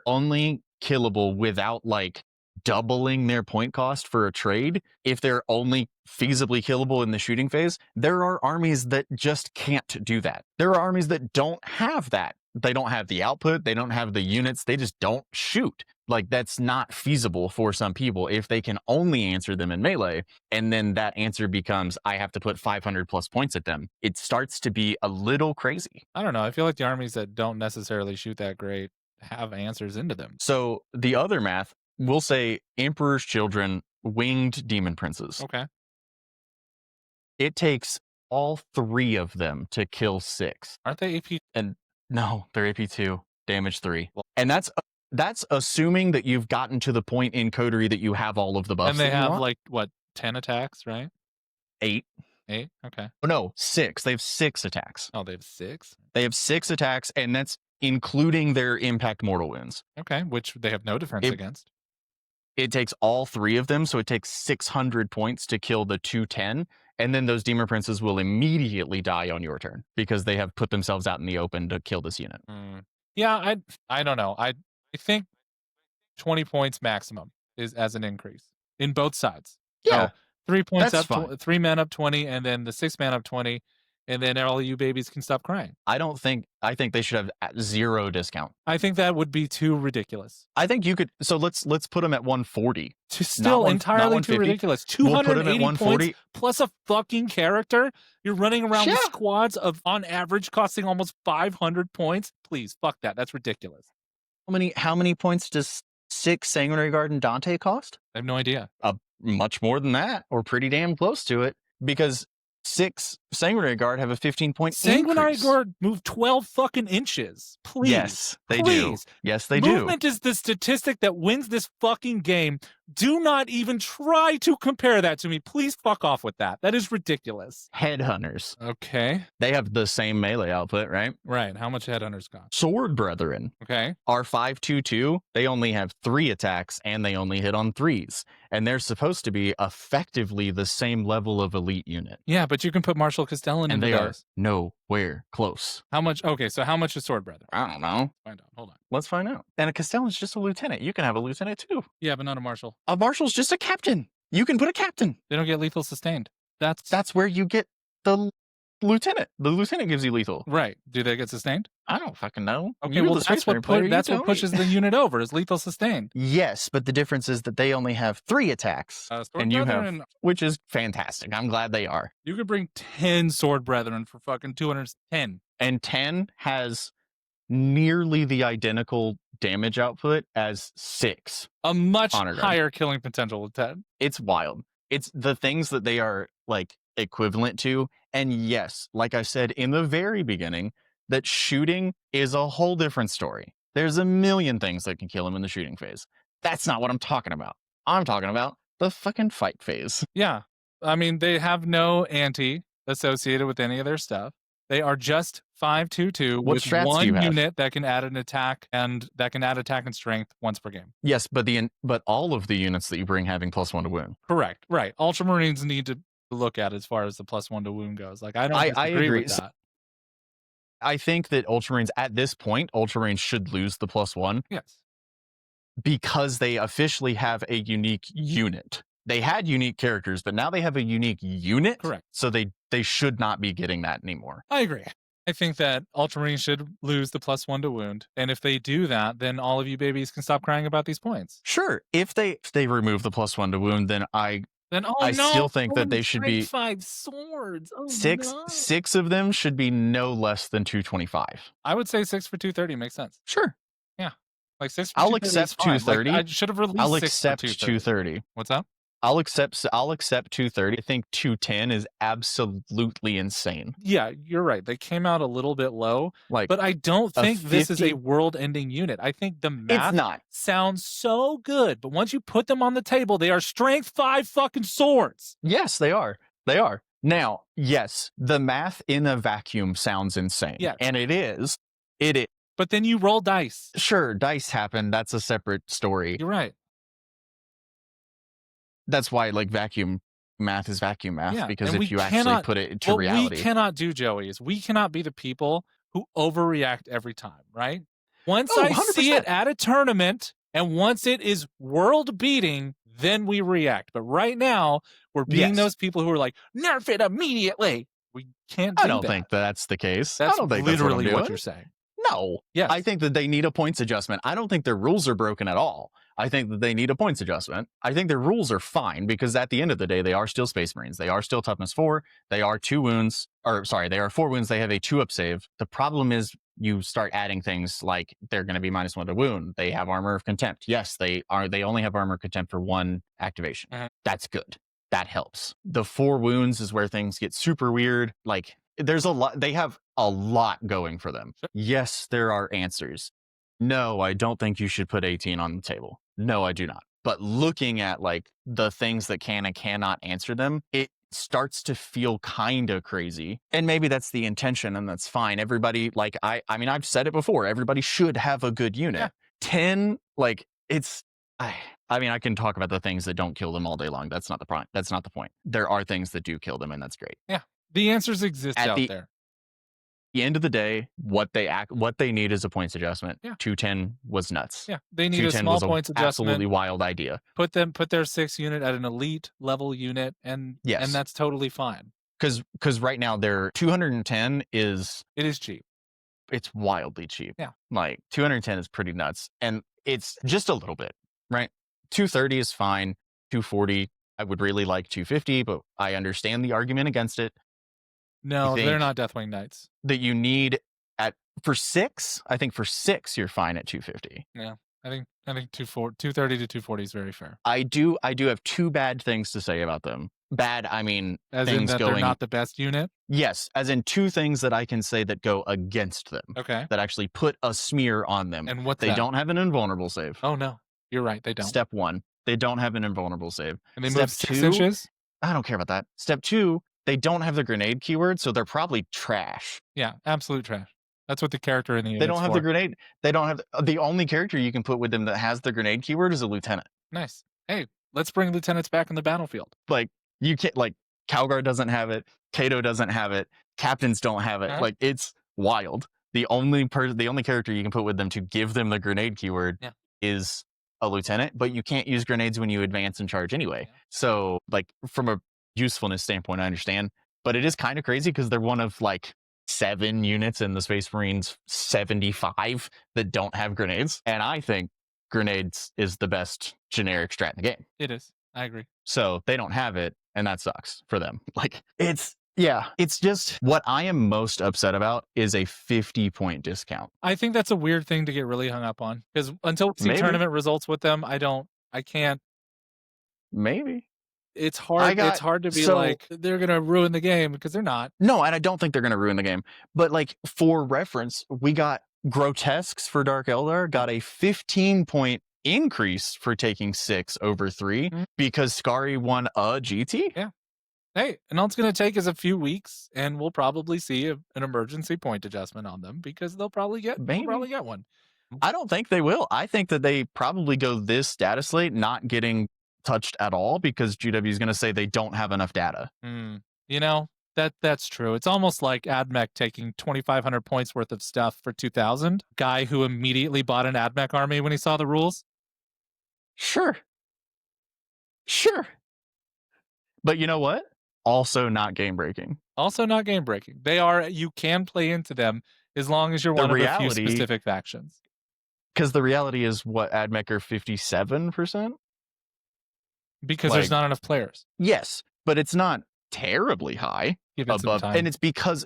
only killable without like doubling their point cost for a trade, if they're only feasibly killable in the shooting phase, there are armies that just can't do that. There are armies that don't have that. They don't have the output, they don't have the units, they just don't shoot. Like, that's not feasible for some people if they can only answer them in melee, and then that answer becomes, I have to put 500 plus points at them. It starts to be a little crazy. I don't know. I feel like the armies that don't necessarily shoot that great have answers into them. So the other math, we'll say Emperor's Children, Winged Demon Princes. Okay. It takes all 3 of them to kill 6. Aren't they AP? And no, they're AP2, damage 3. And that's assuming that you've gotten to the point in Coterie that you have all of the buffs. And they that you have want. like what, 10 attacks, right? 8. 8? Okay. Oh, no, 6. They have 6 attacks. Oh, they have 6? They have 6 attacks, and that's including their impact mortal wounds. Okay, which they have no defense against. It takes all 3 of them, so it takes 600 points to kill the 210, and then those Demon Princes will immediately die on your turn because they have put themselves out in the open to kill this unit. Yeah, I don't know. I think 20 points maximum is as an increase in both sides. Yeah. So 3 points That's up, fine. 3 men up 20, and then the 6 man up 20, and then all you babies can stop crying. I think they should have 0 discount. I think that would be too ridiculous. I think you could. So let's put them at 140. Still entirely too ridiculous. 280 We'll points plus a fucking character. You're running around with Yeah. squads of on average costing almost 500 points. Please, fuck that. That's ridiculous. How many points does 6 Sanguinary Guard and Dante cost? I have no idea. Much more than that, or pretty damn close to it, because 6 Sanguinary Guard have a 15-point Sanguinary increase. Guard move 12 fucking inches. Please. Yes, they do. Please. Yes, they do. Movement is the statistic that wins this fucking game. Do not even try to compare that to me. Please fuck off with that. That is ridiculous. Headhunters. Okay. They have the same melee output, right? Right. How much Headhunters cost? Sword Brethren Okay. are 5/2/2. They only have 3 attacks and they only hit on 3s. And they're supposed to be effectively the same level of elite unit. Yeah, but you can put Marshall Castellan And into they are those. nowhere close. How much? Okay, so how much is Sword Brother? I don't know. Find out. Hold on. Let's find out. And a Castellan's just a lieutenant. You can have a lieutenant too. Yeah, but not a Marshal. A marshal's just a captain. You can put a captain. They don't get lethal sustained. That's That's where you get the lieutenant. The lieutenant gives you lethal. Right. Do they get sustained? I don't fucking know. Okay, You're well the that's Space what Marine player, you that's tell what me. pushes the unit over is lethal sustained. Yes, but the difference is that they only have 3 attacks, Sword and you have, Brethren, which is fantastic. I'm glad they are. you could bring 10 Sword Brethren for fucking 210. And 10 has nearly the identical damage output as 6. A much Honor Guard. higher killing potential with 10. It's wild. It's the things that they are like equivalent to. And yes, like I said in the very beginning, that shooting is a whole different story. There's a million things that can kill him in the shooting phase. That's not what I'm talking about. I'm talking about the fucking fight phase. Yeah. I mean, they have no anti associated with any of their stuff. They are just 5/2/2 What with strats do one you have? unit that can add an attack and strength once per game. Yes, but all of the units that you bring having +1 to wound. Correct. Right. Ultramarines need to look at as far as the +1 to wound goes. Like I don't I disagree agree. with that. I think that Ultramarines at this point, Ultramarines should lose the +1 Yes. because they officially have a unique unit. They had unique characters, but now they have a unique unit. Correct. So they should not be getting that anymore. I agree. I think that Ultramarines should lose the +1 to wound. And if they do that, then all of you babies can stop crying about these points. Sure, if they remove the +1 to wound, then I still think that they should be 5 swords. Oh, six. no. 6 of them should be no less than 225. I would say 6 for 230 makes sense. Sure, Like 6 for I'll 230 is accept fine. 230. Like, I should have released I'll 6 accept for 230. What's up? I'll accept 230. I think 210 is absolutely insane. Yeah, you're right. They came out a little bit low, Like, but I don't a think this is a 50 world-ending unit. I think the math it's not. sounds so good, but once you put them on the table, they are strength 5 fucking swords. Yes, they are. They are. Now, yes, the math in a vacuum sounds insane. Yes. And it is. It is. But then you roll dice. Sure, dice happen. That's a separate story. You're right. That's why, like, vacuum math is vacuum math, Yeah, because and we if you actually cannot- put it into What reality. we cannot do, Joey, is we cannot be the people who overreact every time, right? Once Oh, I see 100%. it at a tournament and once it is world beating, then we react. But right now, we're being Yes. those people who are like, nerf it immediately. We can't do I don't that. think that's the case. That's I don't think literally that's what I'm you're doing. saying. No. Yes. I think that they need a points adjustment. I don't think their rules are broken at all. I think that they need a points adjustment. I think their rules are fine because at the end of the day, they are still Space Marines. They are still toughness 4. They are 2 wounds, or sorry, they are 4 wounds. They have a 2-up save. The problem is you start adding things like they're going to be -1 to wound. They have armor of contempt. Yes, they only have armor of contempt for 1 activation. That's good. That helps. The 4 wounds is where things get super weird. Like there's a lot, they have a lot going for them. Sure. Yes, there are answers. No, I don't think you should put 18 on the table. No, I do not. But looking at like the things that can and cannot answer them, it starts to feel kind of crazy. And maybe that's the intention and that's fine. Everybody, like I mean, I've said it before, everybody should have a good unit. Yeah. 10, like it's, I mean, I can talk about the things that don't kill them all day long. That's not the point. That's not the point. There are things that do kill them, and that's great. The answers exist At out the- there. The end of the day, what they need is a points adjustment. Yeah. 210 was nuts. Yeah. They need a 210 small was points an absolutely adjustment. wild idea. Put their 6 unit at an elite level unit, and Yes. that's totally fine. Because right now their 210 is It is cheap. it's wildly cheap. Yeah. Like 210 is pretty nuts, and it's just a little bit, right? 230 is fine. 240, I would really like 250, but I understand the argument against it. No, think- they're not Deathwing Knights. That you need for 6. I think for 6 you're fine at 250. I think 230 to 240 is very fair. I do have 2 bad things to say about them. Bad, I mean, As in things that going. they're not the best unit. Yes, as in 2 things that I can say that go against them, Okay. that actually put a smear on them. And what's They that? don't have an invulnerable save. Oh no, you're right. They don't. Step 1, they don't have an invulnerable save. And they step move 6 2, inches. I don't care about that. Step 2, they don't have the grenade keyword, so they're probably trash. Yeah, absolute trash. That's what the character in the They don't unit's have for. the grenade. They don't have the only character you can put with them that has the grenade keyword is a lieutenant. Nice. Hey, let's bring lieutenants back in the battlefield. Like you can't, like Calgar doesn't have it, Kato doesn't have it, captains don't have it. Uh-huh. Like it's wild. The only character you can put with them to give them the grenade keyword Yeah. is a lieutenant, but you can't use grenades when you advance and charge anyway. Yeah. So like from a usefulness standpoint, I understand. But it is kind of crazy because they're one of like 7 units in the Space Marines 75 that don't have grenades. And I think grenades is the best generic strat in the game. It is. I agree. So they don't have it, and that sucks for them. Like, it's just what I am most upset about is a 50-point discount. I think that's a weird thing to get really hung up on, because until we see Maybe. tournament results with them, I can't. Maybe. It's hard. It's hard to be like, they're going to ruin the game, because they're not. No, and I don't think they're going to ruin the game. But like, for reference, we got Grotesques for Dark Eldar, got a 15-point increase for taking 6 over 3 because Skari won a GT. Yeah. Hey, and all it's going to take is a few weeks, and we'll probably see an emergency point adjustment on them, because they'll probably get one. I don't think they will. I think that they probably go this data slate not getting touched at all, because GW is going to say they don't have enough data. You know, that's true. It's almost like AdMech taking 2,500 points worth of stuff for 2,000. Guy who immediately bought an AdMech army when he saw the rules. Sure. But you know what? Also not game breaking. They are, you can play into them as long as you're one of a few specific factions. Because the reality is, what, AdMech are 57%? Because there's not enough players. Yes, but it's not terribly high. Give it some time. And it's because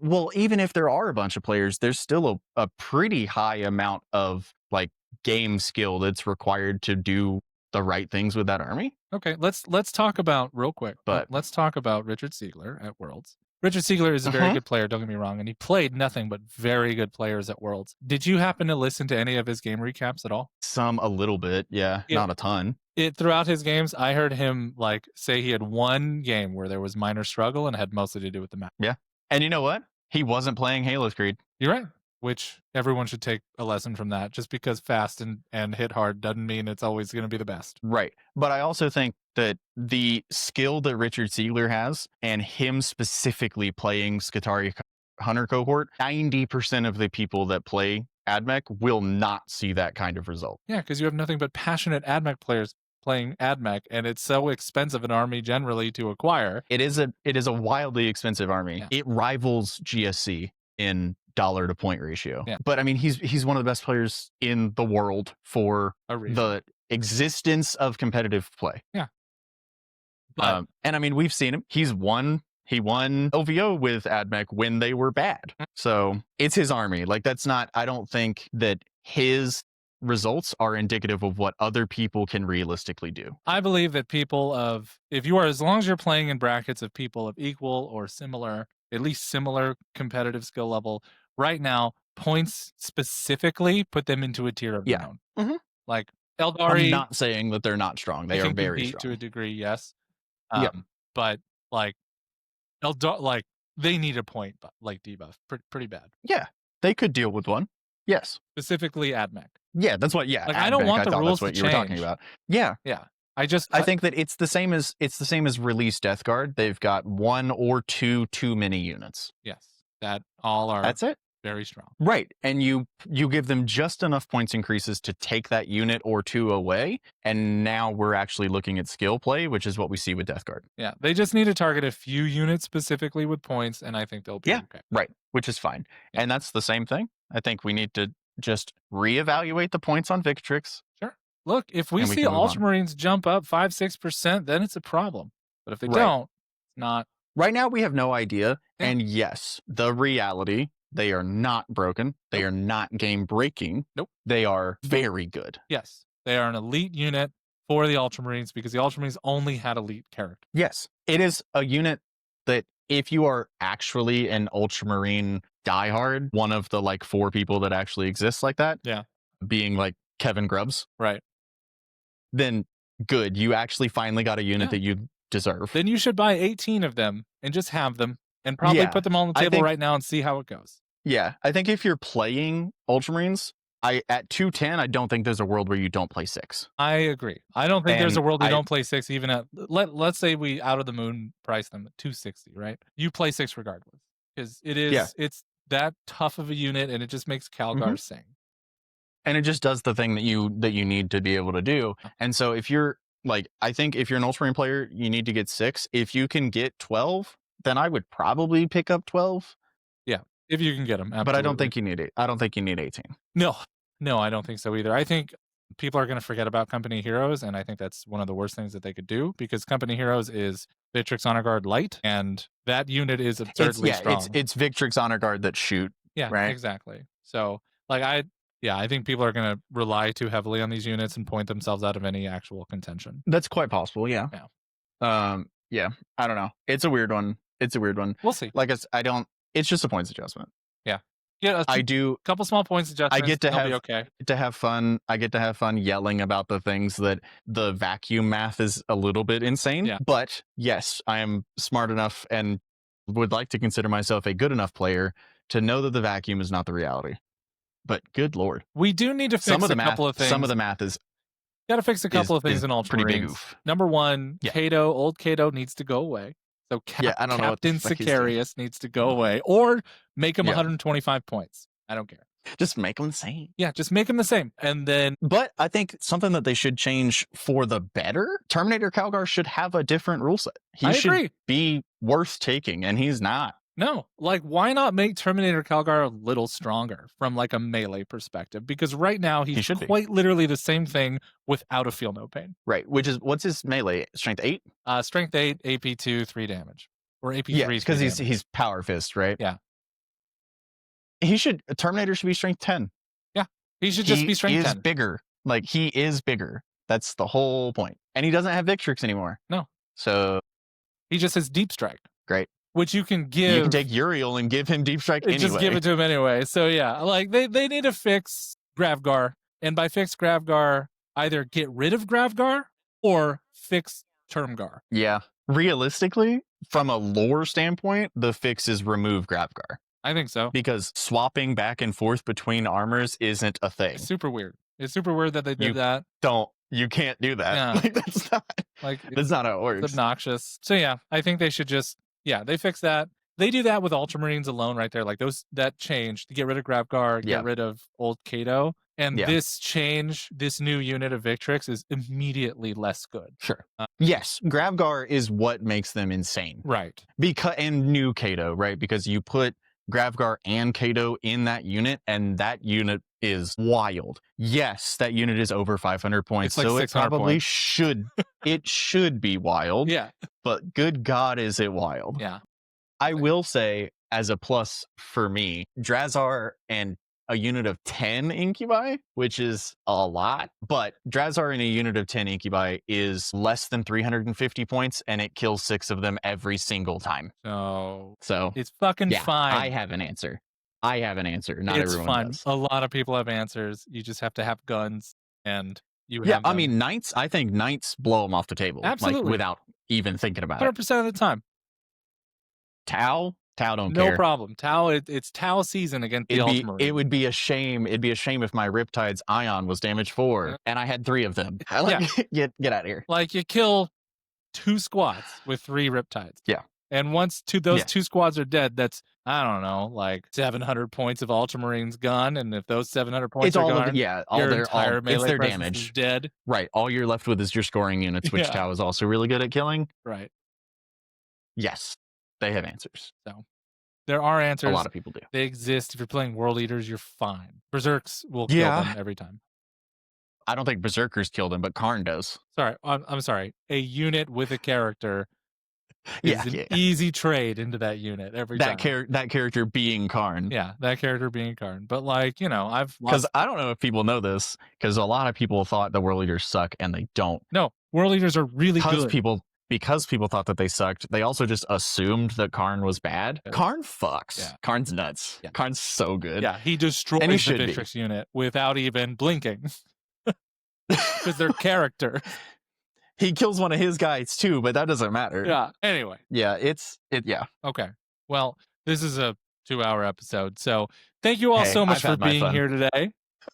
well, even if there are a bunch of players, there's still a pretty high amount of like game skill that's required to do the right things with that army. Okay, let's talk about real quick. Let's talk about Richard Siegler at Worlds. Richard Siegler is a very good player, don't get me wrong, and he played nothing but very good players at Worlds. Did you happen to listen to any of his game recaps at all? Some, a little bit, yeah, not a ton. Throughout his games, I heard him like say he had one game where there was minor struggle and had mostly to do with the map. Yeah, and you know what? He wasn't playing Halo Creed. You're right. Which everyone should take a lesson from that. Just because fast and hit hard doesn't mean it's always going to be the best. Right. But I also think that the skill that Richard Siegler has, and him specifically playing Skitarii Hunter cohort, 90% of the people that play AdMech will not see that kind of result. Yeah, because you have nothing but passionate AdMech players playing AdMech, and it's so expensive an army generally to acquire. It is a wildly expensive army. Yeah. It rivals GSC in dollar to point ratio. Yeah. But I mean, he's one of the best players in the world for the existence of competitive play. Yeah. But, and I mean, we've seen him. He won OVO with AdMech when they were bad. So it's his army. Like, that's not, I don't think that his results are indicative of what other people can realistically do. I believe that as long as you're playing in brackets of people of equal or similar, at least similar competitive skill level, right now, points specifically put them into a tier of their own. Mm-hmm. Like Eldari, I'm not saying that they're not strong. They are very strong to a degree, yes. But like Eldar, like they need a point like debuff, pretty bad. Yeah, they could deal with one. Yes, specifically AdMech. Yeah, that's what. Yeah, like I don't want the rules to change. You were talking about. Yeah. I think that it's the same as release Death Guard. They've got 1 or 2 too many units. Yes, that all are. That's it. Very strong. Right, and you give them just enough points increases to take that unit or 2 away, and now we're actually looking at skill play, which is what we see with Death Guard. Yeah, they just need to target a few units specifically with points, and I think they'll be okay. Right, which is fine. Yeah. And that's the same thing. I think we need to just reevaluate the points on Victrix. Sure. Look, if we see Ultramarines jump up 5-6%, then it's a problem. But if they don't, it's not. Right now, we have no idea. Yeah. And yes, the reality, they are not broken. They are not game breaking. Nope. They are very good. Yes. They are an elite unit for the Ultramarines because the Ultramarines only had elite character. Yes. It is a unit that if you are actually an Ultramarine diehard, one of the like 4 people that actually exists like that, being like Kevin Grubbs, right? Then good, you actually finally got a unit that you deserve. Then you should buy 18 of them and just have them and probably put them on the table right now and see how it goes. Yeah, I think if you're playing Ultramarines, at 210, I don't think there's a world where you don't play 6. I agree. I don't think there's a world we don't play 6 even at let's say we out of the moon price them at 260, right? You play 6 regardless because it's that tough of a unit and it just makes Calgar sing. And it just does the thing that you need to be able to do. And so if you're like, I think if you're an Ultramarine player, you need to get 6. If you can get 12, then I would probably pick up 12. Yeah, if you can get them. Absolutely. But I don't think you need it. I don't think you need 18. No, I don't think so either. I think people are going to forget about Company Heroes, and I think that's one of the worst things that they could do, because Company Heroes is Victrix Honor Guard Light, and that unit is absurdly strong. It's Victrix Honor Guard that shoot. Yeah, right? Exactly. So, like, I think people are going to rely too heavily on these units and point themselves out of any actual contention. That's quite possible. Yeah. Yeah. I don't know. It's a weird one. We'll see. Like it's just a points adjustment. Yeah, I do. Couple small points adjustments. I get to be okay. have fun. I get to have fun yelling about the things that the vacuum math is a little bit insane. Yeah. But yes, I am smart enough and would like to consider myself a good enough player to know that the vacuum is not the reality. But good lord, we do need to fix a couple of things. Some of the math is got to fix a couple of things in Ultramarines. Pretty big oof. Number one, old Cato needs to go away. So I don't know Captain Sicarius needs to go away, or make him 125 points. I don't care. Just make them the same. Yeah, just make him the same. And then, but I think something that they should change for the better, Terminator Calgar should have a different rule set. He should be worth taking, and he's not. No, like, why not make Terminator Calgar a little stronger from like a melee perspective? Because right now he's quite literally the same thing without a feel no pain. Right, what's his melee? Strength 8? Strength 8, AP 2, 3 damage. Or AP 3 because he's power fist, right? Yeah. Terminator should be strength 10. Yeah, he should just be strength 10. He is bigger. Like, he is bigger. That's the whole point. And he doesn't have Victrix anymore. No. So he just has Deep Strike. Great. Which you can give. You can take Uriel and give him Deep Strike anyway. Just give it to him anyway. So yeah, like they need to fix Gravgar. And by fix Gravgar, either get rid of Gravgar or fix Termgar. Yeah. Realistically, from a lore standpoint, the fix is remove Gravgar. I think so. Because swapping back and forth between armors isn't a thing. It's super weird. It's super weird that they did that. You can't do that. Yeah. Like, that's not how it works. It's obnoxious. So yeah, I think they should just, they fix that. They do that with Ultramarines alone right there. Like that change to get rid of Gravgar, get rid of old Cato. And this new unit of Victrix is immediately less good. Sure. Yes, Gravgar is what makes them insane. Right. And new Cato, right? Because you put Gravgar and Cato in that unit, and that unit is wild. Yes, that unit is over 500 points, like so it probably points. should be wild. Yeah. But good God, is it wild? Yeah. I will say, as a plus for me, Drazar and a unit of 10 incubi, which is a lot, but Drazar in a unit of 10 incubi is less than 350 points, and it kills 6 of them every single time. So it's fucking fine. I have an answer. Not it's everyone fun. does. A lot of people have answers. You just have to have guns, and you have them. I mean, Knights, I think Knights blow them off the table. Absolutely. Like, without even thinking about 100% of the time. Tau don't care. No problem. Tau, it's Tau season against the Ultramarine. It would be a shame. It'd be a shame if my Riptide's Ion was damage 4 and I had 3 of them. Get out of here. Like, you kill 2 squads with 3 Riptides. Yeah. And once those 2 squads are dead, that's, I don't know, like 700 points of Ultramarines gone. And if those 700 points are gone, it's their damage. Is dead. Right. All you're left with is your scoring units, which Tau is also really good at killing. Right. Yes. They have answers. So there are answers. A lot of people do. They exist. If you're playing World Eaters, you're fine. Berserks will kill them every time. I don't think Berserkers kill them, but Karn does. Sorry, I'm sorry. A unit with a character is an easy trade into that unit every time. That character being Karn. Yeah, that character being Karn. But like, because I don't know if people know this, because a lot of people thought the World Eaters suck, and they don't. No, World Eaters are really good. Because people thought that they sucked, they also just assumed that Karn was bad. Yeah. Karn fucks. Yeah. Karn's nuts. Yeah. Karn's so good. Yeah, he destroys the Victrix unit without even blinking. Because their character. He kills one of his guys too, but that doesn't matter. Yeah, anyway. Yeah, yeah. Okay. Well, this is a 2-hour episode, so thank you all so much for being here today.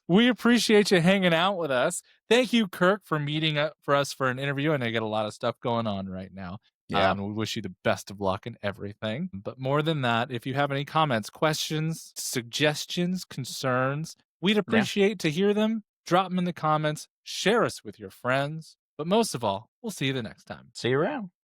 We appreciate you hanging out with us. Thank you, Kirk, for meeting up for us for an interview. I know you got a lot of stuff going on right now. Yeah. We wish you the best of luck in everything. But more than that, if you have any comments, questions, suggestions, concerns, we'd appreciate to hear them. Drop them in the comments. Share us with your friends. But most of all, we'll see you the next time. See you around.